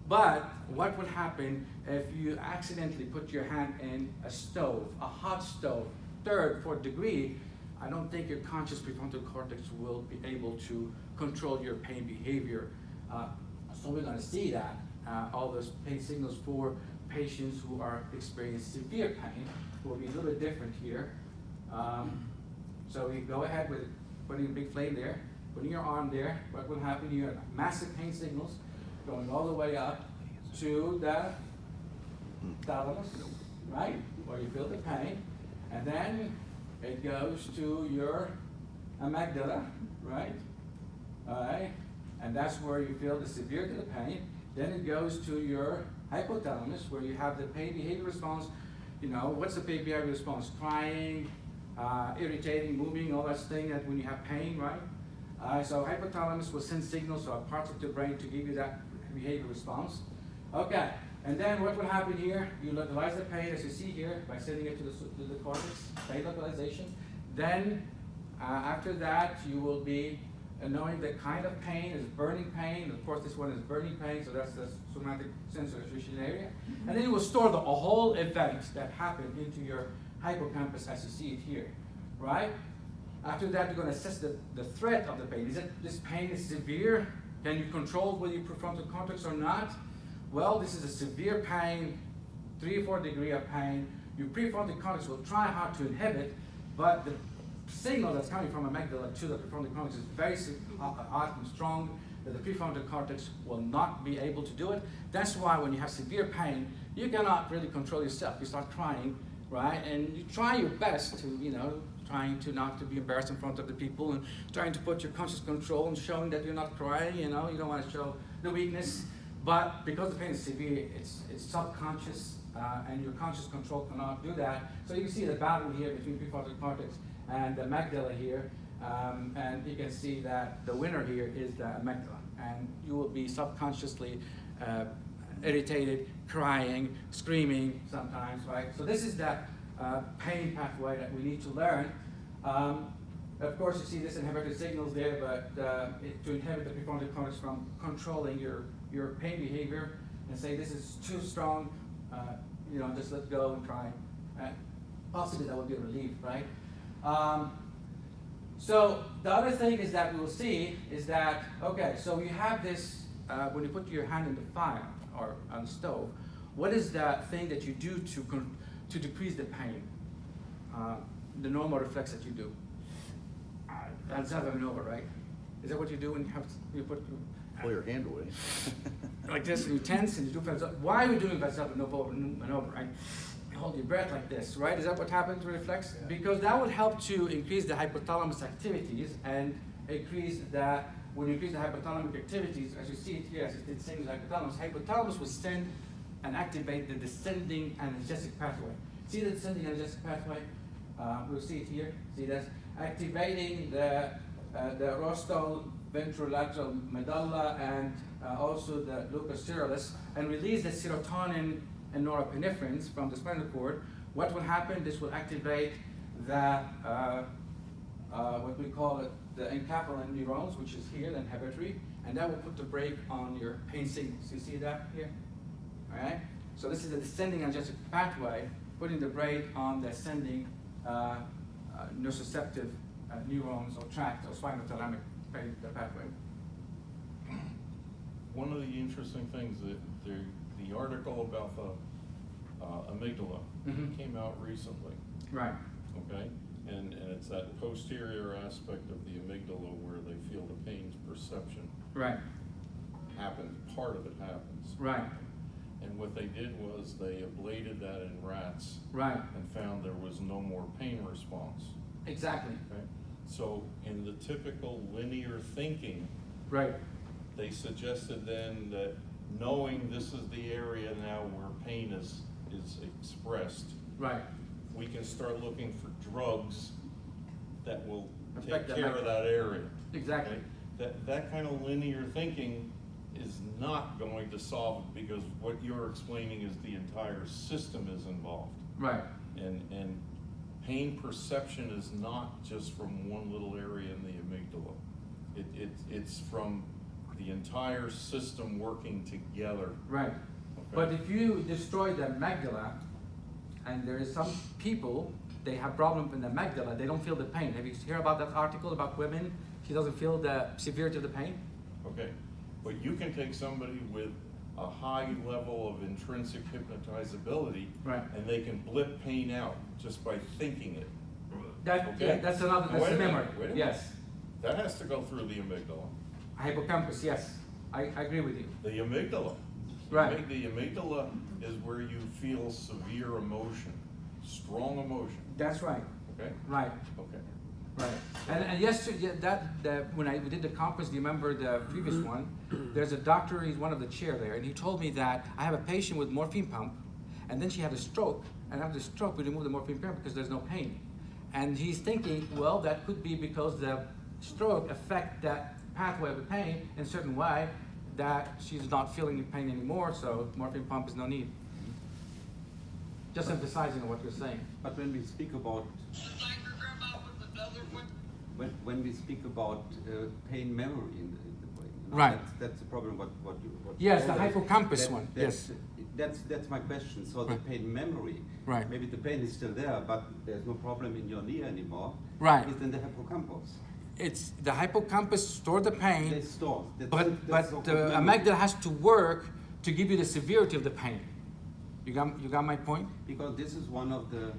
But what would happen if you accidentally put your hand in a stove, a hot stove, 3rd, 4th degree? I don't think your conscious prefrontal cortex will be able to control your pain behavior. So we're going to see that, all those pain signals for patients who are experiencing severe pain will be a little bit different here. So you go ahead with putting a big flame there, putting your arm there. What will happen? You have massive pain signals going all the way up to the thalamus, right? Where you feel the pain. And then it goes to your amygdala, right? All right? And that's where you feel the severity of the pain. Then it goes to your hypothalamus, where you have the pain behavior response. What's the pain behavior response? Crying, irritating, moving, all that thing that when you have pain, right? So hypothalamus will send signals to parts of the brain to give you that behavior response. Okay, and then what will happen here? You localize the pain, as you see here, by sending it to the cortex, pain localization. Then, after that, you will be knowing the kind of pain is burning pain. Of course, this one is burning pain, so that's the somatic sensory association area. And then you will store a whole event that happened into your hippocampus as you see it here, right? After that, you're going to assess the threat of the pain. Is it this pain is severe? Can you control with your prefrontal cortex or not? Well, this is a severe pain, 3 or 4 degree of pain. Your prefrontal cortex will try hard to inhibit, but the signal that's coming from amygdala to the prefrontal cortex is very hot and strong that the prefrontal cortex will not be able to do it. That's why when you have severe pain, you cannot really control yourself. You start crying, right? And you try your best to, trying to not to be embarrassed in front of the people and trying to put your conscious control and showing that you're not crying, you don't want to show the weakness. But because the pain is severe, it's subconscious, and your conscious control cannot do that. So you can see the battle here between prefrontal cortex and the amygdala here, and you can see that the winner here is the amygdala, and you will be subconsciously irritated, crying, screaming sometimes, right? So this is the pain pathway that we need to learn. Of course, you see this inhibitory signals there, but to inhibit the prefrontal cortex from controlling your pain behavior and say this is too strong, just let go and try. Possibly that would be a relief, right? So the other thing is that we will see is that, okay, so you have this, when you put your hand in the fire or on the stove, what is the thing that you do to decrease the pain? The normal reflex that you do. Valsalva maneuver, right? Is that what you do when you put Pull your hand away. like this, and you tense and you do Valsalva? Why are we doing Valsalva maneuver, right? You hold your breath like this, right? Is that what happens with reflex? Yeah. Because that would help to increase the hypothalamus activities and when you increase the hypothalamic activities, as you see it here, as it did same as hypothalamus will send and activate the descending analgesic pathway. See the descending analgesic pathway? We'll see it here. See this? Activating the rostral ventrolateral medulla and also the lucus coeruleus, and release the serotonin and norepinephrine from the spinal cord. What will happen? This will activate the what we call it, the enkephalin neurons, which is here, the inhibitory, and that will put the brake on your pain signals. You see that here? All right? So this is a descending adjacent pathway, putting the brake on the ascending nociceptive neurons or tract or spinothalamic pathway. One of the interesting things that the article about the amygdala Mhm. came out recently, Right. okay? And it's that posterior aspect of the amygdala where they feel the pain's perception Right. happens, part of it happens. Right. And what they did was they ablated that in rats Right. and found there was no more pain response, Exactly. okay? So in the typical linear thinking, Right. they suggested then that knowing this is the area now where pain is expressed, Right. we can start looking for drugs that will take Affect that care of micro- that area. Exactly. Okay? That kind of linear thinking is not going to solve it, because what you're explaining is the entire system is involved. Right. And pain perception is not just from one little area in the amygdala. It's from the entire system working together. Right. Okay? But if you destroy the amygdala, and there is some people, they have problem in the amygdala, they don't feel the pain. Have you heard about that article about women? She doesn't feel the severity of the pain? Okay, but you can take somebody with a high level of intrinsic hypnotizability, Right. and they can blip pain out just by thinking it. That, Okay. yeah, that's another, Now, that's wait the a minute, memory. wait a minute. Yes. That has to go through the amygdala. Hippocampus, yes. I agree with you. The amygdala. Right. The amygdala is where you feel severe emotion, strong emotion, That's right. okay? Right. Okay. Right. And yesterday, when we did the conference, do you remember the previous one? There's a doctor, he's one of the chair there, and he told me that I have a patient with morphine pump, and then she had a stroke, and after the stroke, we removed the morphine pump because there's no pain. And he's thinking, well, that could be because the stroke affect that pathway of the pain in a certain way that she's not feeling the pain anymore, so morphine pump is no need. Just emphasizing what you're saying. But when we speak about when we speak about pain memory in the brain, you know, Right. That's the problem. What you Yes, told the us. hippocampus one, yes. That's my question. So the Right. pain memory, Right. maybe the pain is still there, but there's no problem in your knee anymore. Right. It's in the hippocampus. It's the hippocampus store the pain, They store. but That's the so-called amygdala has to work to give you the severity of the pain. You got my point? Because this is one of the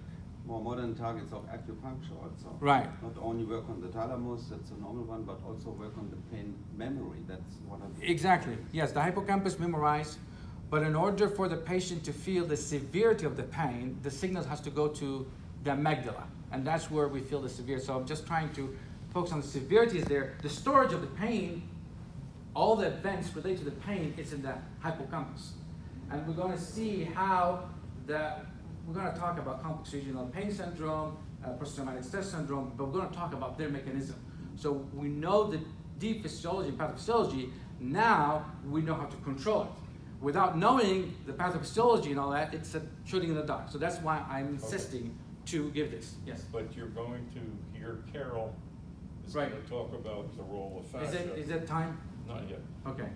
more modern targets of acupuncture also. Right. Not only work on the thalamus, that's a normal one, but also work on the pain memory. That's one of the... Exactly. Yes, the hippocampus memorize, but in order for the patient to feel the severity of the pain, the signal has to go to the amygdala, and that's where we feel the severe. So I'm just trying to focus on the severity is there. The storage of the pain, all the events related to the pain, is in the hippocampus. And we're going to see how we're going to talk about complex regional pain syndrome, post-traumatic stress syndrome, but we're going to talk about their mechanism. So we know the deep physiology and pathophysiology, now we know how to control it. Without knowing the pathophysiology and all that, it's a shooting in the dark. So that's why I'm insisting to give this. Yes. But you're going to hear Carol is Right. going to talk about the role of fascia. Is it time? Not yet. Okay.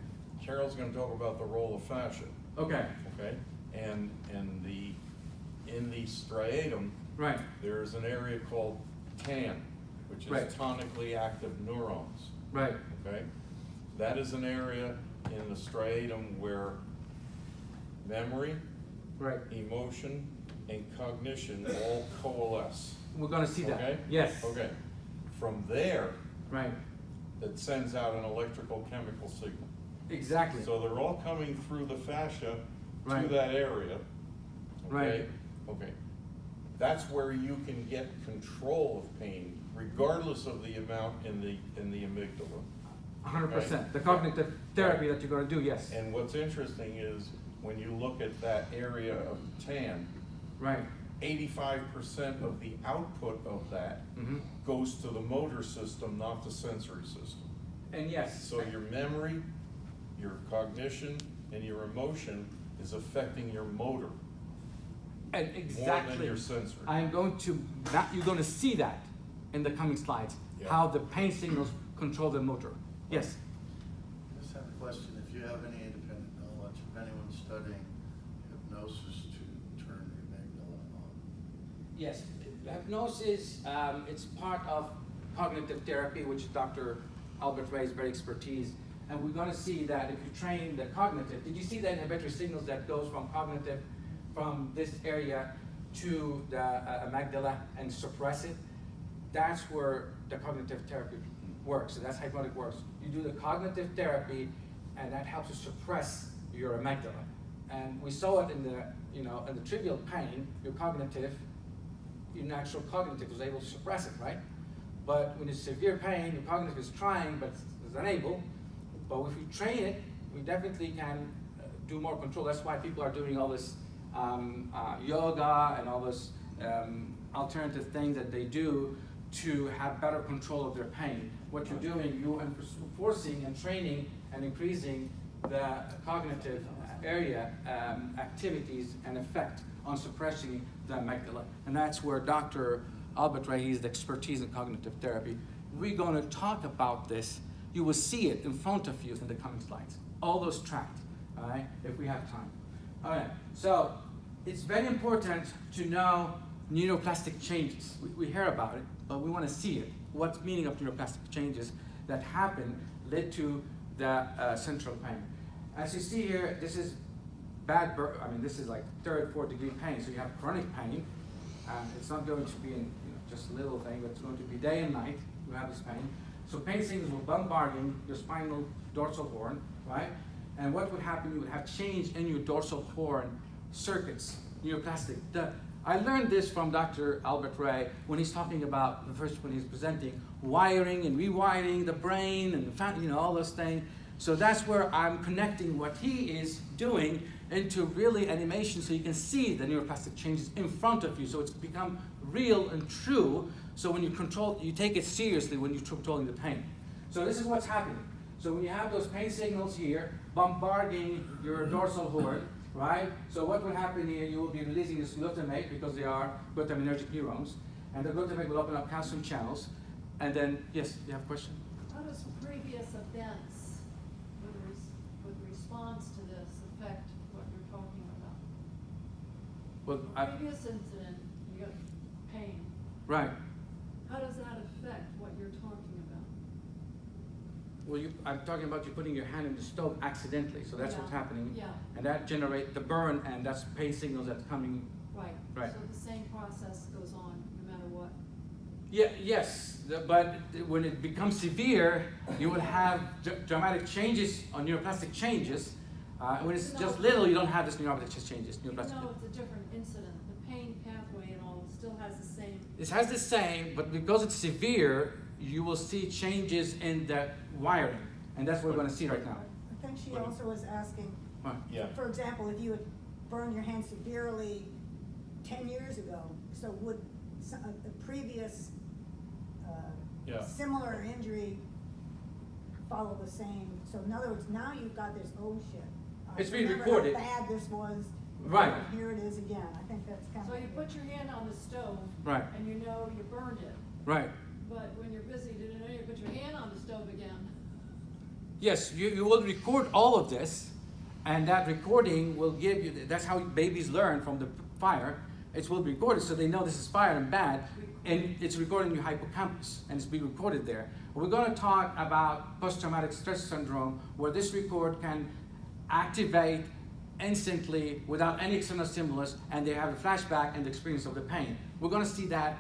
Carol's going to talk about the role of fascia, Okay. okay? And in the striatum, Right. there's an area called TAN, which is Right. tonically active neurons, Right. okay? That is an area in the striatum where memory, Right. emotion, and cognition all coalesce, We're going to see that. okay? Yes. Okay. From there, Right. it sends out an electrical chemical signal. Exactly. So they're all coming through the fascia to Right. that area. Okay? Right. Okay. That's where you can get control of pain, regardless of the amount in the amygdala. 100%. The cognitive therapy that you're going to do, yes. And what's interesting is when you look at that area of TAN, Right. 85% of the output of that Mm-hmm. goes to the motor system, not the sensory system. And yes. So your memory, your cognition, and your emotion is affecting your motor And more exactly. than your sensory. I'm going to, you're going to see that in the coming slides, Yeah. how the pain signals control the motor. Yes. studying hypnosis to turn the amygdala on. Yes, hypnosis, it's part of cognitive therapy, which Dr. Albert Ray is very expertise. And we're gonna see that if you train the cognitive, did you see the inhibitory signals that goes from cognitive, from this area to the amygdala and suppress it? That's where the cognitive therapy works, so that's how hypnotic works. You do the cognitive therapy, and that helps to suppress your amygdala. And we saw it in the, in the trivial pain, your natural cognitive was able to suppress it, right? But when it's severe pain, your cognitive is trying, but is unable. But if we train it, we definitely can do more control. That's why people are doing all this yoga and all this alternative things that they do to have better control of their pain. What you're doing, you are forcing and training and increasing the cognitive area activities and effect on suppressing the amygdala. And that's where Dr. Albert Ray, he's the expertise in cognitive therapy. We're going to talk about this. You will see it in front of you in the coming slides. All those tracked, all right, if we have time. All right, so it's very important to know neuroplastic changes. We hear about it, but we want to see it. What's meaning of neuroplastic changes that happen led to the central pain. As you see here, this is this is like 3rd, 4th degree pain. So you have chronic pain. It's not going to be in just a little thing, but it's going to be day and night. You have this pain. So pain signals will bombarding your spinal dorsal horn, right? And what would happen? You would have change in your dorsal horn circuits, neuroplastic. I learned this from Dr. Albert Ray when he's talking about when he's presenting wiring and rewiring the brain and all those things. So that's where I'm connecting what he is doing into really animation, so you can see the neuroplastic changes in front of you. So it's become real and true. So when you take it seriously when you're controlling the pain. So this is what's happening. So when you have those pain signals here bombarding your dorsal horn, right? So what will happen here, you will be releasing this glutamate because they are glutaminergic neurons, and the glutamate will open up calcium channels. And then, yes, you have a question? How does previous events with response to this affect what you're talking about? Well, Previous incident, you got pain. right. How does that affect what you're talking about? Well, I'm talking about you putting your hand in the stove accidentally, so that's what's Yeah. happening. Yeah. And that generates the burn, and that's pain signals that's coming. Right. Right. So the same process goes on no matter what. Yeah, yes, but when it becomes severe, you will have dramatic changes on neuroplastic changes. When it's just little, you don't have this neuroplastic changes. Even though it's a different incident, the pain pathway and all still has the same. It has the same, but because it's severe, you will see changes in the wiring, and that's what we're going to see right now. I think she also was asking, Yeah. for example, if you had burned your hand severely 10 years ago, so would the previous Yeah. similar injury follow the same? So in other words, now you've got this, oh shit. I It's being remember recorded. how bad this was. Right. Here it is again. I think that's kind So of. you put your hand on the stove. Right. And you know you burned it. Right. But when you're busy, didn't know you put your hand on the stove again. Yes, you will record all of this, and that recording will give you, that's how babies learn from the fire. It will be recorded so they know this is fire and bad, and it's recorded in your hippocampus, and it's being recorded there. We're going to talk about post-traumatic stress syndrome, where this record can activate instantly without any external stimulus, and they have a flashback and the experience of the pain. We're going to see that.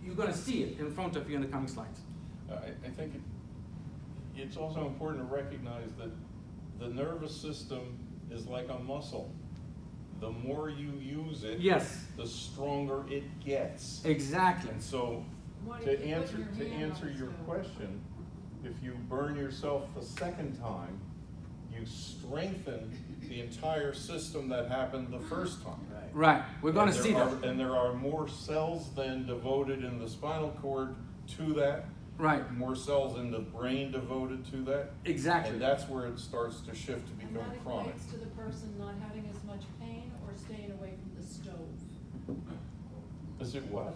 You're going to see it in front of you in the coming slides. I think it's also important to recognize that the nervous system is like a muscle. The more you use it, Yes. the stronger it gets. Exactly. And so, Why do to you keep answer putting your hand on the your stove? question, if you burn yourself the second time, you strengthen the entire system that happened the first time. Right. We're going to And see there that. are- And there are more cells then devoted in the spinal cord to that. Right. More cells in the brain devoted to that. Exactly. And that's where it starts to shift to And become that chronic. equates to the person not having as much pain or staying away from the stove. Is it what?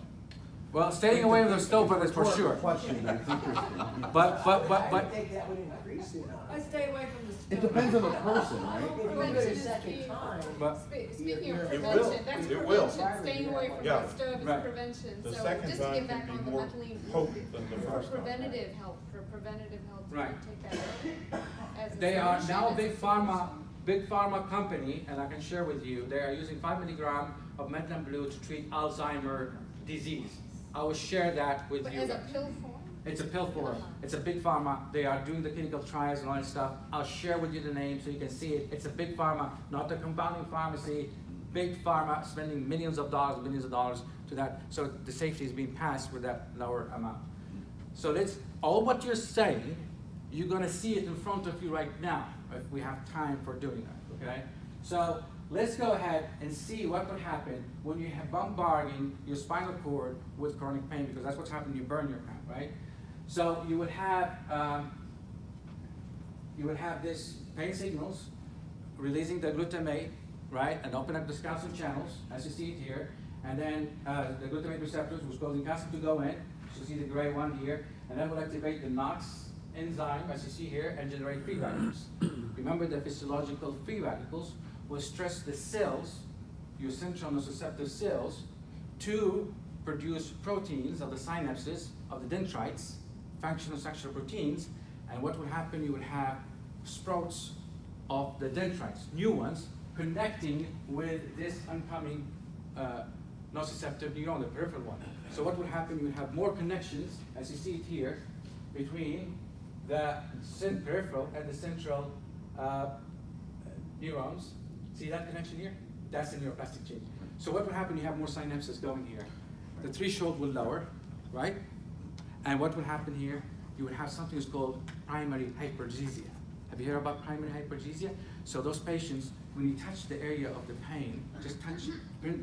Well, staying away from the stove, but that's for sure. Question, but it's interesting. But I think that would increase it. I stay away from the stove. It depends on the person, right? If you do it a second time. But- you're- Speaking of you're- prevention, that's It will. prevention, staying away from Yeah. that stuff is Right. prevention, The so second just to time get back can on be the more monthly. potent than the For first time. preventative health, do Right. you take that out as a They are solution, now as a big pharma, solution? big pharma company, and I can share with you, they are using 5 milligram of Methylene Blue to treat Alzheimer disease. I will share that with But you as a guys. pill form? It's a pill form. Uh-huh. It's a big pharma. They are doing the clinical trials and all that stuff. I'll share with you the name so you can see it. It's a big pharma, not a compounding pharmacy. Big pharma spending millions of dollars to that. So the safety is being passed with that lower amount. So that's all what you're saying. You're gonna see it in front of you right now if we have time for doing that. Okay. So let's go ahead and see what would happen when you have bombarding your spinal cord with chronic pain, because that's what's happening. You burn your pain, right? So you would have this pain signals releasing the glutamate, right, and open up the calcium channels, as you see it here, and then the glutamate receptors was causing calcium to go in. So you see the gray one here, and that will activate the NOx enzyme, as you see here, and generate free radicals. Remember that physiological free radicals will stress the cells, your central nociceptive cells, to produce proteins of the synapses of the dendrites, functional sexual proteins, and what would happen, you would have sprouts of the dendrites, new ones, connecting with this oncoming nociceptive neuron, the peripheral one. So what would happen, you would have more connections, as you see it here, between the peripheral and the central neurons. See that connection here? That's the neuroplastic change. So what would happen, you have more synapses going here. The threshold will lower, right? And what would happen here, you would have something that's called primary hypergesia. Have you heard about primary hypergesia? So those patients, when you touch the area of the pain, just touch,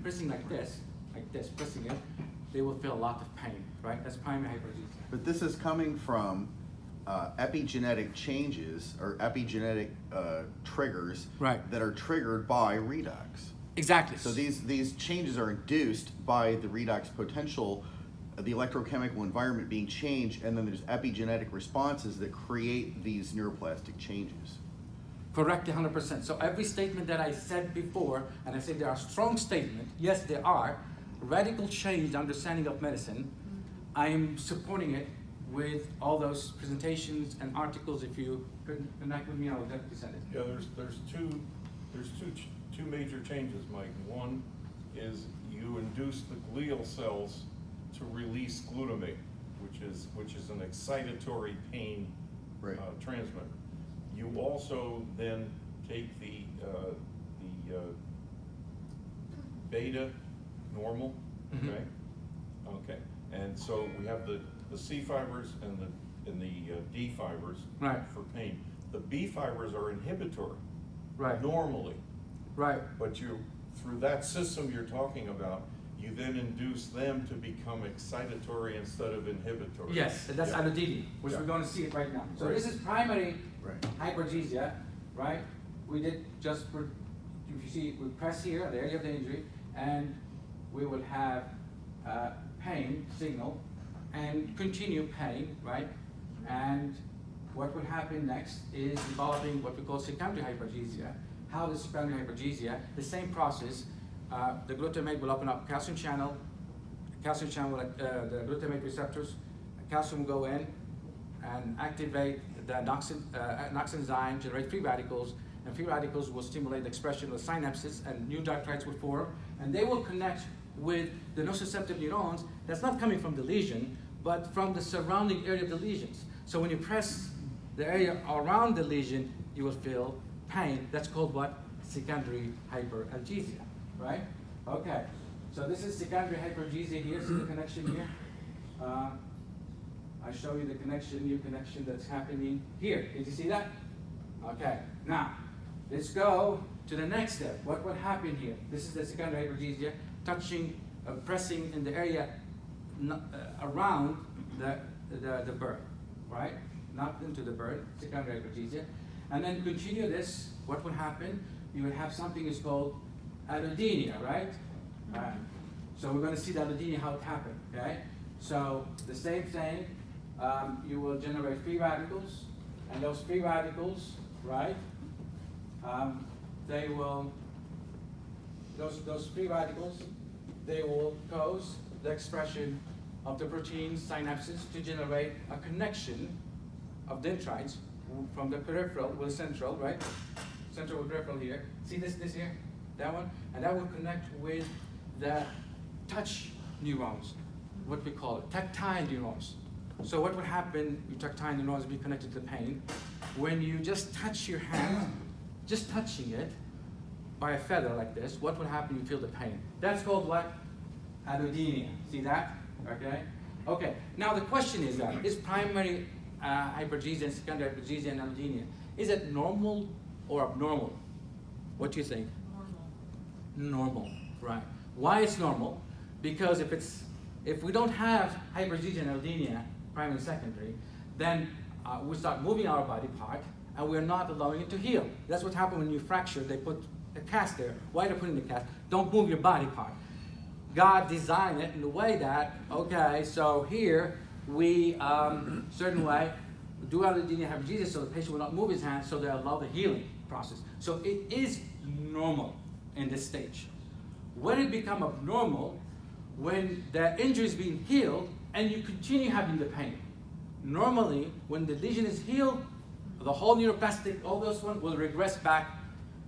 pressing like this, pressing it, they will feel a lot of pain, right? That's primary hypergesia. But this is coming from epigenetic changes or epigenetic triggers Right. that are triggered by redox. Exactly. So these changes are induced by the redox potential, the electrochemical environment being changed, and then there's epigenetic responses that create these neuroplastic changes. Correct, 100%. So every statement that I said before, and I said there are strong statements, yes, there are, radical change understanding of medicine, I am supporting it with all those presentations and articles. If you could connect with me, I'll definitely send it. Yeah, there's two major changes, Mike. One is you induce the glial cells to release glutamate, which is an excitatory pain Right. transmitter. You also then take the beta normal, Mhm. okay? Okay, and so we have the C fibers and the D fibers Right. for pain. The B fibers are inhibitory Right. normally, Right. but through that system you're talking about, you then induce them to become excitatory instead of inhibitory. Yes, and that's Yeah. allodynia, which Yeah. we're going to see it right now. So Right. this is primary Right. hypergesia, right? We did just, if you see, we press here, the area of the injury, and we will have pain signal and continue pain, right? And what would happen next is developing what we call secondary hypergesia. How is secondary hypergesia? The same process. The glutamate will open up calcium channel will, the glutamate receptors, calcium will go in and activate the NOx enzyme, generate free radicals, and free radicals will stimulate the expression of the synapses, and new dendrites will form, and they will connect with the nociceptive neurons that's not coming from the lesion, but from the surrounding area of the lesions. So when you press the area around the lesion, you will feel pain. That's called what? Secondary hyperalgesia, right? Okay, so this is secondary hyperalgesia here. See the connection here? I show you the connection, new connection that's happening here. Did you see that? Okay, now let's go to the next step. What would happen here? This is the secondary hyperalgesia, touching, pressing in the area around the burn, right? Not into the burn, secondary hyperalgesia. And then continue this, what would happen? You would have something is called allodynia, right? So we're going to see the allodynia, how it happened, okay? So the same thing, you will generate free radicals, and those free radicals, right, they will, those free radicals, they will cause the expression of the protein synapses to generate a connection of dendrites from the peripheral with central, right? Central with peripheral here. See this here? That one? And that will connect with the touch neurons, what we call it, tactile neurons. So what would happen, your tactile neurons be connected to pain, when you just touch your hand, just touching it by a feather like this, what would happen? You feel the pain. That's called what? Allodynia. See that? Okay? Okay, now the question is that, is primary hypergesia and secondary hypergesia and allodynia, is it normal or abnormal? What do you think? Normal, right. Why it's normal? Because if we don't have hypergesia and allodynia, primary and secondary, then we start moving our body part and we're not allowing it to heal. That's what happens when you fracture. They put a cast there. Why are they putting the cast? Don't move your body part. God designed it in the way that, okay, so here we, certain way, do allodynia hypergesia so the patient will not move his hand so they allow the healing process. So it is normal in this stage. When it becomes abnormal, when the injury is being healed and you continue having the pain. Normally, when the lesion is healed, the whole neuroplastic, all those ones will regress back,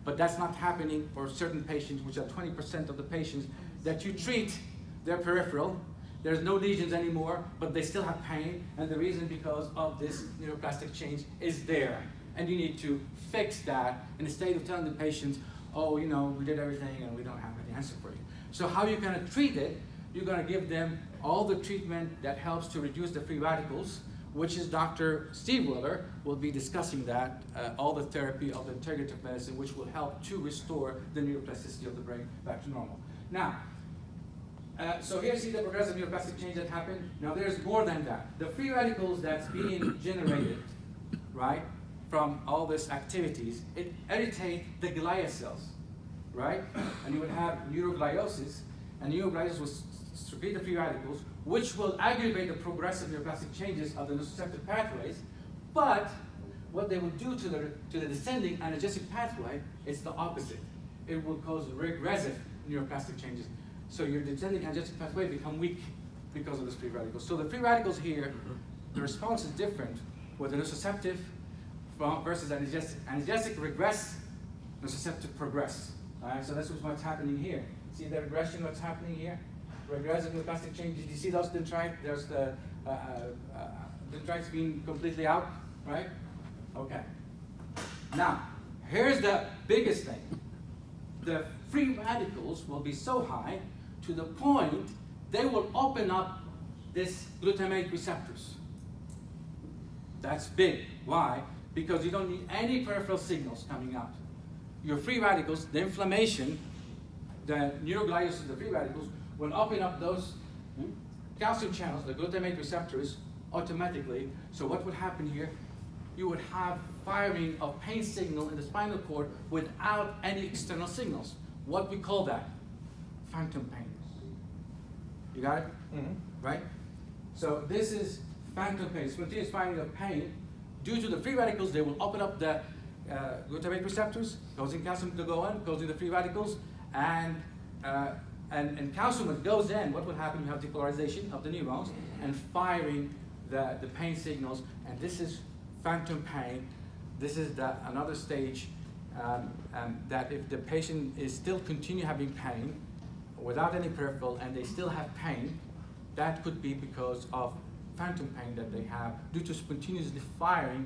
but that's not happening for certain patients, which are 20% of the patients that you treat, they're peripheral. There's no lesions anymore, but they still have pain, and the reason because of this neuroplastic change is there. And you need to fix that instead of telling the patients, oh, you know, we did everything and we don't have any answer for you. So how you're gonna treat it, you're gonna give them all the treatment that helps to reduce the free radicals, which is Dr. Steve Willer will be discussing that, all the therapy of the integrative medicine, which will help to restore the neuroplasticity of the brain back to normal. Now, so here you see the progressive neuroplastic change that happened. Now there's more than that. The free radicals that's being generated, right, from all these activities, it irritates the glia cells, right? And you would have neurogliosis, and neurogliosis will secrete the free radicals, which will aggravate the progressive neuroplastic changes of the nociceptive pathways. But what they will do to the descending analgesic pathway is the opposite. It will cause regressive neuroplastic changes. So your descending analgesic pathway become weak because of the free radicals. So the free radicals here, the response is different with the nociceptive versus analgesic. Analgesic regress, nociceptive progress. All right, so that's what's happening here. See the regression, what's happening here? Regressive neuroplastic changes. You see those dendrites? There's the dendrites being completely out, right? Okay. Now, here's the biggest thing. The free radicals will be so high to the point they will open up this glutamate receptors. That's big. Why? Because you don't need any peripheral signals coming out. Your free radicals, the inflammation, the neurogliosis, the free radicals, will open up those calcium channels, the glutamate receptors, automatically. So what would happen here? You would have firing of pain signal in the spinal cord without any external signals. What we call that? Phantom pain. You got it? Mm-hmm. Right? So this is phantom pain, spontaneous firing of pain. Due to the free radicals, they will open up the glutamate receptors, causing calcium to go in, causing the free radicals, and calcium that goes in, what will happen? You have depolarization of the neurons and firing the pain signals, and this is phantom pain. This is another stage that if the patient is still continue having pain without any peripheral and they still have pain, that could be because of phantom pain that they have due to spontaneously firing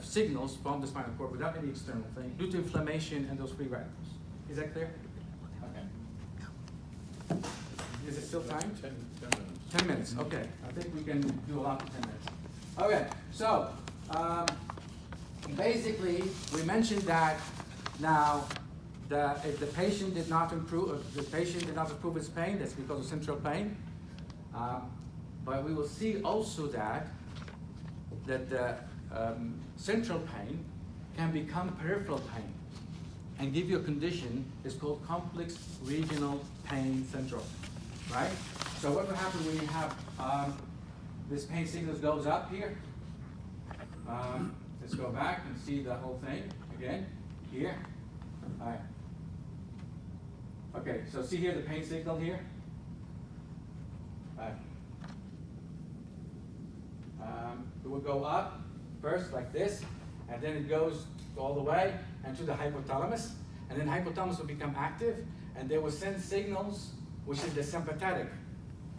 signals from the spinal cord without any external thing, due to inflammation and those free radicals. Is that clear? Okay. Is it still time? 10 minutes. 10 minutes, okay. I think we can do a lot in 10 minutes. Okay, so basically we mentioned that now if the patient did not improve, his pain, that's because of central pain. But we will see also that the central pain can become peripheral pain and give you a condition that's called complex regional pain syndrome, right? So what will happen when you have this pain signals goes up here? Let's go back and see the whole thing again. here. All right. Okay, so see here the pain signal here? All right. It will go up first like this, and then it goes all the way and to the hypothalamus, and then hypothalamus will become active, and they will send signals, which is the sympathetic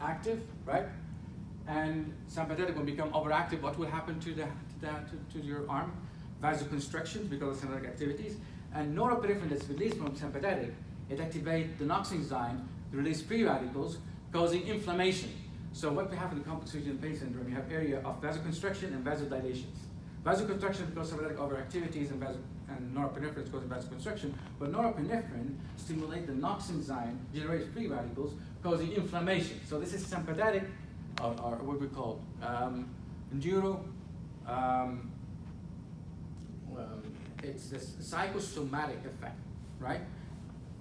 active, right? And sympathetic will become overactive. What will happen to to your arm? Vasoconstriction because of sympathetic activities, and norepinephrine that's released from sympathetic, it activates the Knox enzyme to release free radicals, causing inflammation. So what we have in the complex region pain syndrome, you have area of vasoconstriction and vasodilations. Vasoconstriction because of sympathetic overactivities and norepinephrine is causing vasoconstriction, but norepinephrine stimulates the Knox enzyme, generates free radicals, causing inflammation. So this is sympathetic, or what we call it's this psychosomatic effect, right?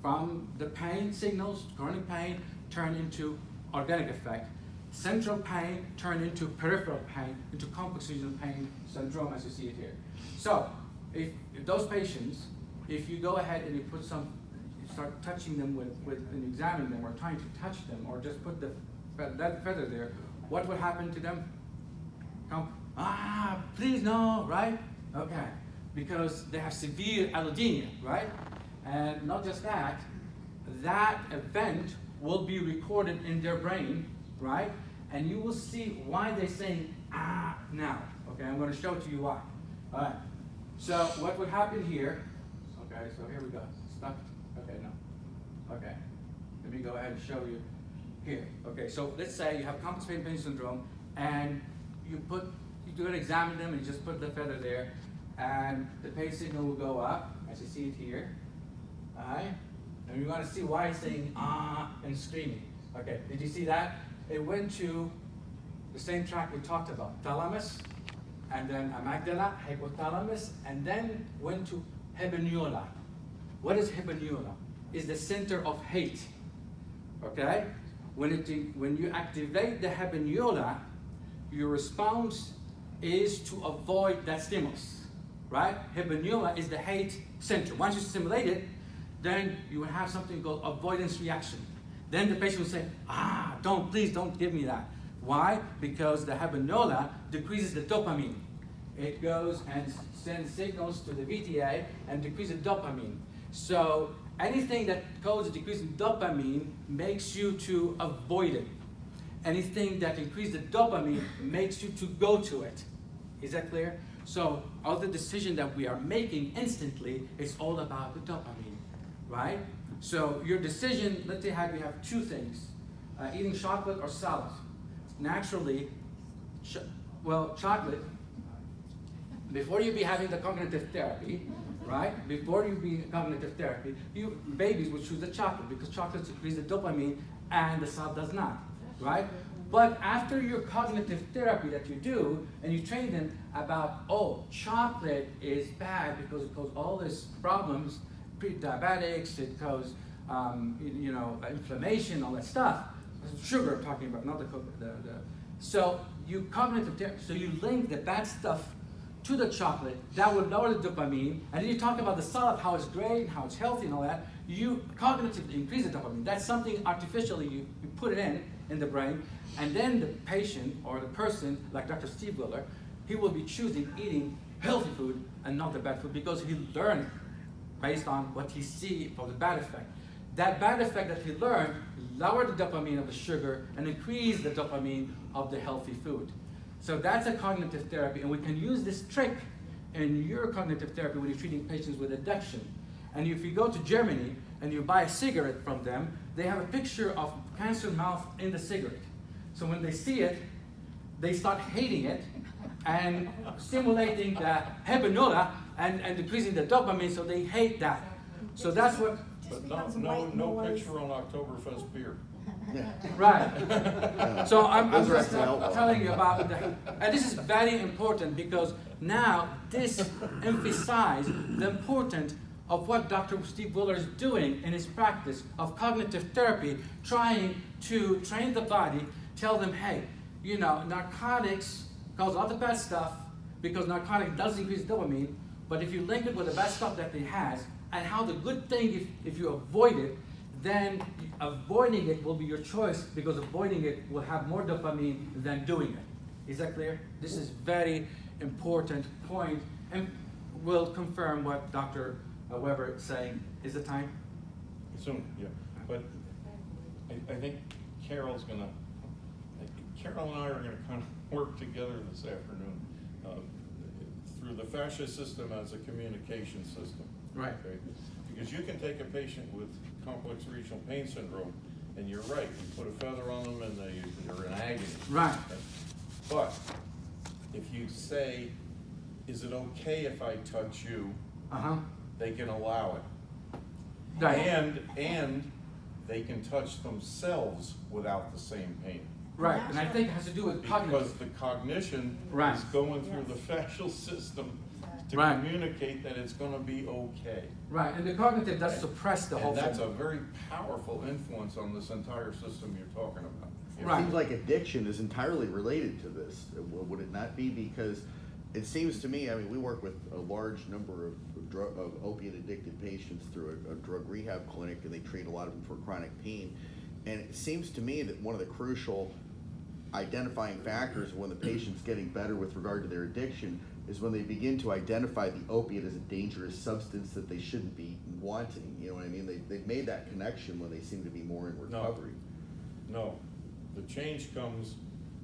From the pain signals, chronic pain, turn into organic effect. Central pain turn into peripheral pain, into complex regional pain syndrome as you see it here. So, if those patients, if you go ahead and you start touching them and examining them, or trying to touch them, or just put that feather there, what would happen to them? Please no, right? Okay, because they have severe allodynia, right? And not just that, that event will be recorded in their brain, right? And you will see why they're saying, now. Okay, I'm going to show to you why. All right, so what would happen here, okay, so here we go, stuck, okay, no. Okay, let me go ahead and show you here. Okay, so let's say you have complex pain syndrome, and you do examine them, and you just put the feather there, and the pain signal will go up, as you see it here. Alright? And you're going to see why it's saying and screaming. Okay, did you see that? It went to the same track we talked about, thalamus, and then amygdala, hypothalamus, and then went to habenula. What is habenula? It's the center of hate. Okay? When you activate the habenula, your response is to avoid that stimulus, right? Habenula is the hate center. Once you stimulate it, then you will have something called avoidance reaction. Then the patient will say, please don't give me that. Why? Because the habenula decreases the dopamine. It goes and sends signals to the VTA and decreases dopamine. So anything that causes a decrease in dopamine makes you to avoid it. Anything that increases the dopamine makes you to go to it. Is that clear? So all the decision that we are making instantly is all about the dopamine, right? So your decision, let's say you have two things, eating chocolate or salad. Naturally, chocolate, before you be having the cognitive therapy, right? Before you be cognitive therapy, babies would choose the chocolate because chocolate increases the dopamine and the salad does not, right? But after your cognitive therapy that you do, and you train them about, chocolate is bad because it causes all these problems, pre-diabetics, it causes, inflammation, all that stuff. Sugar I'm talking about, not so you cognitive therapy, so you link the bad stuff to the chocolate, that will lower the dopamine, and then you talk about the salad, how it's great, how it's healthy and all that, you cognitively increase the dopamine. That's something artificially, you put it in the brain, and then the patient or the person, like Dr. Steve Willer, he will be choosing eating healthy food and not the bad food because he learned based on what he sees for the bad effect. That bad effect that he learned lowered the dopamine of the sugar and increased the dopamine of the healthy food. So that's a cognitive therapy, and we can use this trick in your cognitive therapy when you're treating patients with addiction. And if you go to Germany and you buy a cigarette from them, they have a picture of cancer mouth in the cigarette. So when they see it, they start hating it and stimulating the habenula and decreasing the dopamine, so they hate that. So that's what. But no picture on Oktoberfest beer. Right. So I'm Those are just excellent. telling you about and this is very important because now this emphasizes the importance of what Dr. Steve Willer is doing in his practice of cognitive therapy, trying to train the body, tell them, hey, narcotics cause all the bad stuff because narcotic does increase dopamine, But if you link it with the bad stuff that it has, and how the good thing, if you avoid it, then avoiding it will be your choice, because avoiding it will have more dopamine than doing it. Is that clear? This is very important point, and will confirm what Dr. Weber is saying. Is the time? Soon, yeah, but I think Carol and I are gonna kind of work together this afternoon through the fascia system as a communication system. Right. Okay? Because you can take a patient with complex regional pain syndrome, and you're right, you put a feather on them and they're in agony. Right. But if you say, is it okay if I touch you? Uh-huh. They can allow it. Right. And they can touch themselves without the same pain. Right, and I think it has to do with Because cognitive. the cognition Right. is going through the fascial system to Right. communicate that it's gonna be okay. Right, and the cognitive does suppress the whole And thing. that's a very powerful influence on this entire system you're talking about. It Right. seems like addiction is entirely related to this. Would it not be? Because it seems to me, I mean, we work with a large number of opiate addicted patients through a drug rehab clinic, and they treat a lot of them for chronic pain. And it seems to me that one of the crucial identifying factors when the patient's getting better with regard to their addiction is when they begin to identify the opiate as a dangerous substance that they shouldn't be wanting. You know what I mean? They've made that connection when they seem to be more in recovery. No, the change comes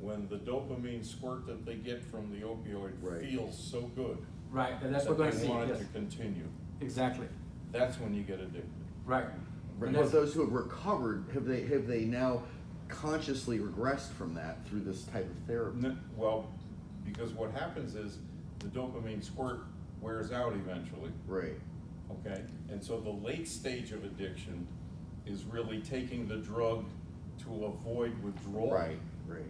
when the dopamine squirt that they get from the opioid Right. feels so good. Right, and that's that what we're they gonna see, want it yes. to continue. Exactly, That's when you get addicted. right. But And for that's- those who have recovered, have they now consciously regressed from that through this type of therapy? Well, because what happens is the dopamine squirt wears out eventually, Right. okay? And so the late stage of addiction is really taking the drug to avoid withdrawal. Right.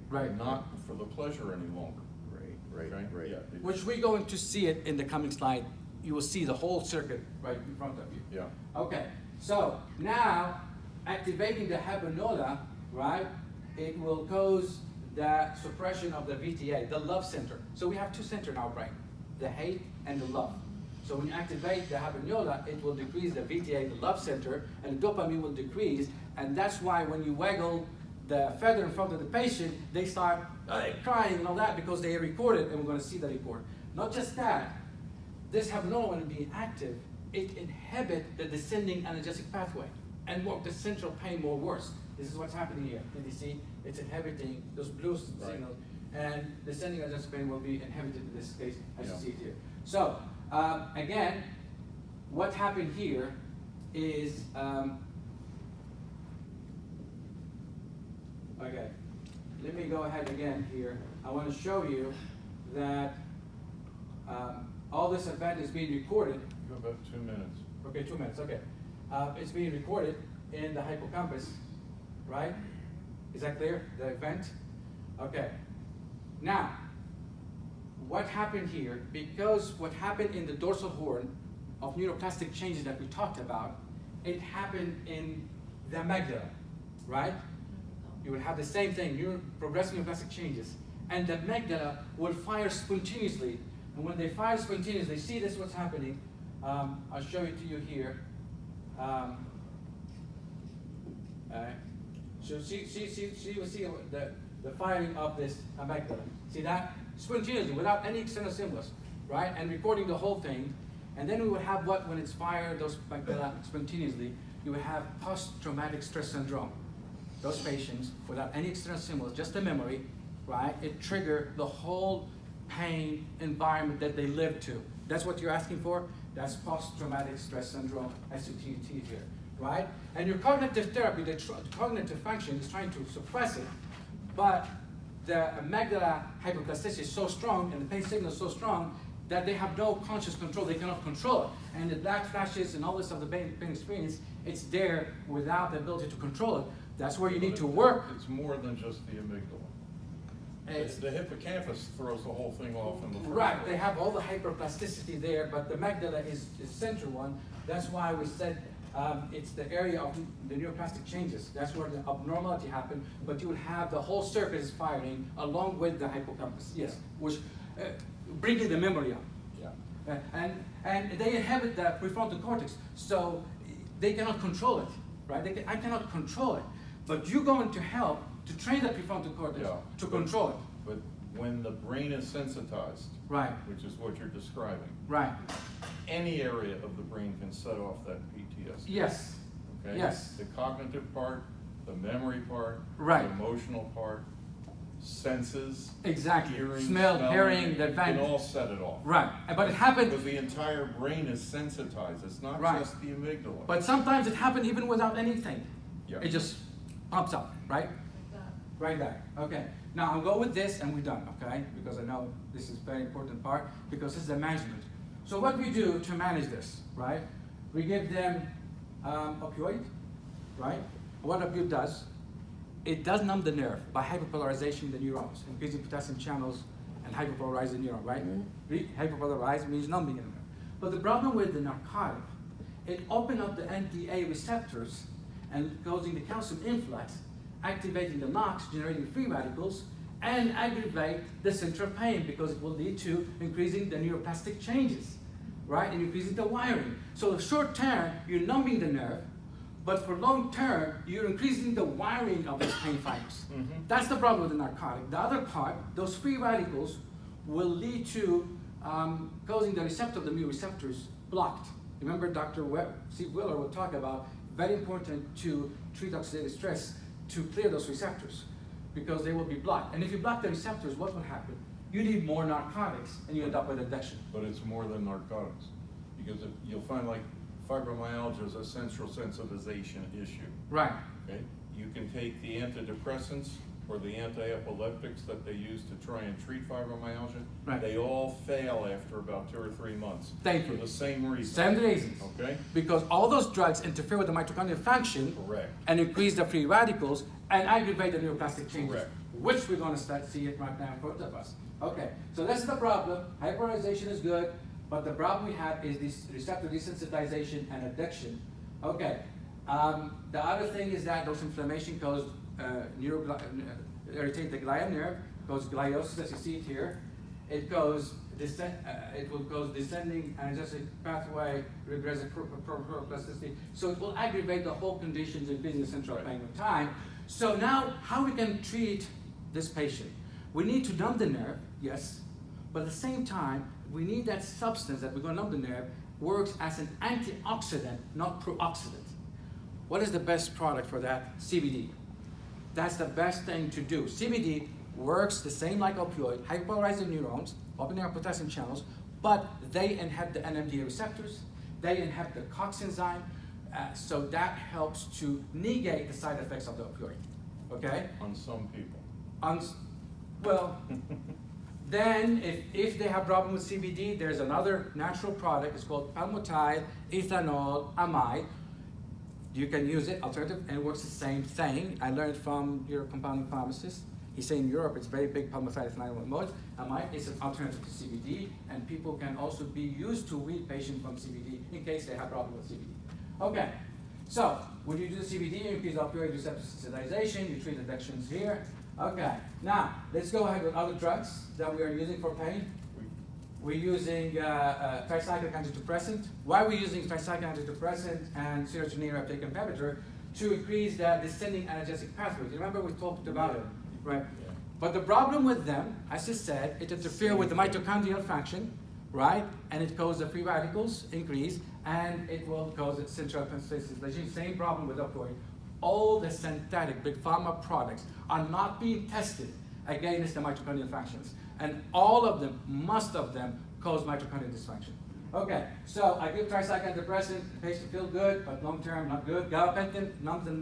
Right. Not for the pleasure any longer, Right. okay? Yeah, it- Which we're going to see it in the coming slide. You will see the whole circuit right in front of you. Yeah. Okay, so now activating the habenula, right, it will cause the suppression of the VTA, the love center. So we have two centers in our brain, the hate and the love. So when you activate the habenula, it will decrease the VTA, the love center, and the dopamine will decrease. And that's why when you waggle the feather in front of the patient, they start crying and all that because they record it, and we're going to see the report. Not just that, this habenula, when being active, it inhibits the descending analgesic pathway and work the central pain more worse. This is what's happening here. Did you see? It's inhibiting those blue signals, and descending analgesic pain will be inhibited in this case, as you see it here. So, again, what happened here is, okay, let me go ahead again here. I want to show you that all this event is being recorded. You have about 2 minutes. Okay, 2 minutes, okay. It's being recorded in the hippocampus, right? Is that clear, the event? Okay. Now, what happened here, because what happened in the dorsal horn of neuroplastic changes that we talked about, it happened in the amygdala, right? You will have the same thing, progressive neuroplastic changes. And the amygdala will fire spontaneously. And when they fire spontaneously, see this what's happening. I'll show it to you here. So see the firing of this amygdala. See that? Spontaneously, without any external stimulus, right? And recording the whole thing. And then we will have what, when it's fired, those amygdala spontaneously, you will have post-traumatic stress syndrome. Those patients, without any external stimulus, just a memory, right? It triggered the whole pain environment that they lived to. That's what you're asking for? That's post-traumatic stress syndrome, STT here, right? And your cognitive therapy, the cognitive function is trying to suppress it, but the amygdala hypoplasticity is so strong and the pain signal is so strong that they have no conscious control, they cannot control it. And the black flashes and all this of the pain experience, it's there without the ability to control it. That's where you need to work. It's more than just the amygdala. The hippocampus throws the whole thing off in the first Right, place. they have all the hyperplasticity there, but the amygdala is the central one. That's why we said it's the area of the neuroplastic changes. That's where the abnormality happened, but you would have the whole circuit is firing along with the hippocampus, yes, which bringing the memory up. Yeah. And they inhabit the prefrontal cortex, so they cannot control it, right? I cannot control it, but you're going to help to train the prefrontal cortex Yeah, to but- control it. But when the brain is sensitized, Right, which is what you're describing, right. any area of the brain can set off that PTSD. Yes, Okay? yes. The cognitive part, the memory part, Right. the emotional part, senses, exactly. hearing, Smell, smelling, hearing, the you can all van. set it off. Right, but it happened. Because the entire brain is sensitized, it's not Right. just the amygdala. But sometimes it happened even without anything. Yeah. It just pumps up, right? Right there. Okay. Now I'll go with this and we're done, okay? Because I know this is a very important part because this is the management. So what we do to manage this, right? We give them opioid, right? What opioid does, it does numb the nerve by hyperpolarization in the neurons, increasing potassium channels and hyperpolarizing the neuron, right? Hyperpolarize means numbing in the nerve. But the problem with the narcotic, it opens up the NDA receptors and causing the calcium influx, activating the NOx, generating free radicals, and aggravate the central pain because it will lead to increasing the neuroplastic changes, right? And increasing the wiring. So short term, you're numbing the nerve, but for long term, you're increasing the wiring of those pain fibers. Mhm. That's the problem with the narcotic. The other part, those free radicals will lead to causing the receptor, the mu receptors, blocked. Remember Dr. Steve Wheeler will talk about very important to treat oxidative stress to clear those receptors because they will be blocked. And if you block the receptors, what will happen? You need more narcotics and you end up with addiction. But it's more than narcotics. Because you'll find like fibromyalgia is a central sensitization issue. Right. Okay? You can take the antidepressants or the anti-epileptics that they use to try and treat fibromyalgia. Right. They all fail after about 2 or 3 months. Thank For you. the same reason. Same reasons. Okay? Because all those drugs interfere with the mitochondrial function Correct. and increase the free radicals and aggravate the neuroplastic changes, Correct. which we're going to start seeing it right now in front of us. Okay, so this is the problem. Hyperpolarization is good, but the problem we have is this receptor desensitization and addiction. Okay, the other thing is that those inflammation cause irritate the glial nerve, cause gliosis, as you see it here. It goes it will cause descending analgesic pathway, regressive neuroplasticity. So it will aggravate the whole conditions, including the central Right. pain with time. So now, how we can treat this patient? We need to numb the nerve, yes, but at the same time, we need that substance that we're going to numb the nerve works as an antioxidant, not pro-oxidant. What is the best product for that? CBD. That's the best thing to do. CBD works the same like opioid, hyperpolarizing neurons, opening up potassium channels, but they inhibit the NMDA receptors, they inhibit the COX enzyme, so that helps to negate the side effects of the opioid, okay? On some people. Well, then if they have problem with CBD, there's another natural product, it's called palmitoyl ethanol amide. You can use it, alternative, and it works the same thing. I learned from your compounding pharmacist. He said in Europe it's very big, palmitoyl ethanol amide. It's an alternative to CBD, and people can also be used to wean patients from CBD in case they have problem with CBD. Okay, so when you do the CBD, you increase opioid receptor sensitization, you treat addictions here. Okay, now let's go ahead with other drugs that we are using for pain. We're using tricyclic antidepressant. Why are we using tricyclic antidepressant and serotonin uptake inhibitor? To increase the descending analgesic pathway. Remember we talked about it, right? Yeah. But the problem with them, as I said, it interferes with the mitochondrial function, right? And it causes the free radicals increase, and it will cause the central sensitization. Same problem with opioid. All the synthetic big pharma products are not being tested against the mitochondrial functions. And all of them, most of them, cause mitochondrial dysfunction. Okay, so I give tricyclic antidepressant, the patient feels good, but long term not good. Gabapentin numbs the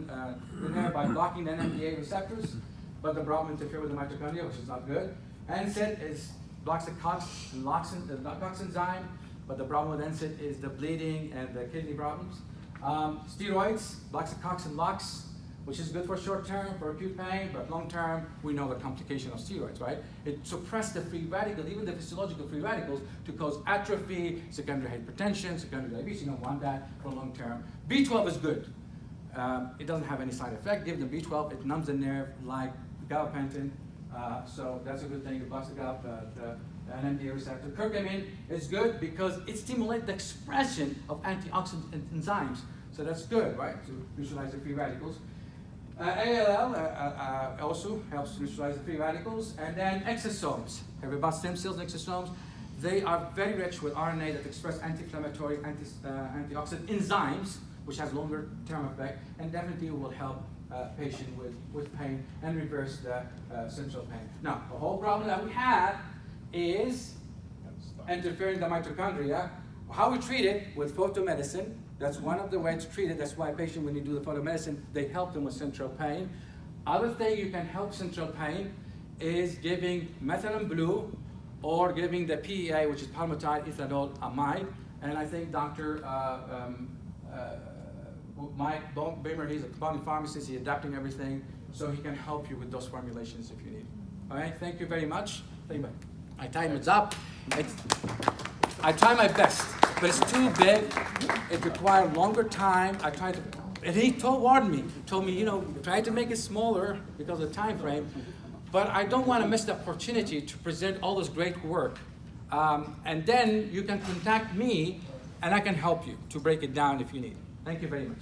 nerve by blocking the NMDA receptors, but the problem interferes with the mitochondria, which is not good. NSAID blocks the COX and the COX enzyme, but the problem with NSAID is the bleeding and the kidney problems. Steroids blocks the COX and LOX, which is good for short term, for acute pain, but long term, we know the complication of steroids, right? It suppresses the free radicals, even the physiological free radicals, to cause atrophy, secondary hypertension, secondary diabetes. You don't want that for long term. B12 is good. It doesn't have any side effect. Give them B12, it numbs the nerve like gabapentin, So that's a good thing. It blocks the GAP, an NMDA receptor. Curcumin is good because it stimulates the expression of antioxidant enzymes. So that's good, right? To neutralize the free radicals. ALL also helps to neutralize the free radicals. And then exosomes. Have about stem cells and exosomes. They are very rich with RNA that express anti-inflammatory, antioxidant enzymes, which has longer term effect, and definitely will help patient with pain and reverse the central pain. Now, the whole problem that we have is interfering the mitochondria. How we treat it with photomedicine, that's one of the ways to treat it. That's why patient, when you do the photomedicine, they help them with central pain. Other thing you can help central pain is giving methylene blue or giving the PEA, which is palmitide ethanol amide. And I think Dr. Mike Bamer, he's a compounding pharmacist, he's adapting everything, so he can help you with those formulations if you need. All right, thank you very much. My time is up. I try my best, but it's too big. It requires longer time. I tried to, and he told me, you know, try to make it smaller because of the time frame, but I don't want to miss the opportunity to present all this great work. And then you can contact me, and I can help you to break it down if you need. Thank you very much.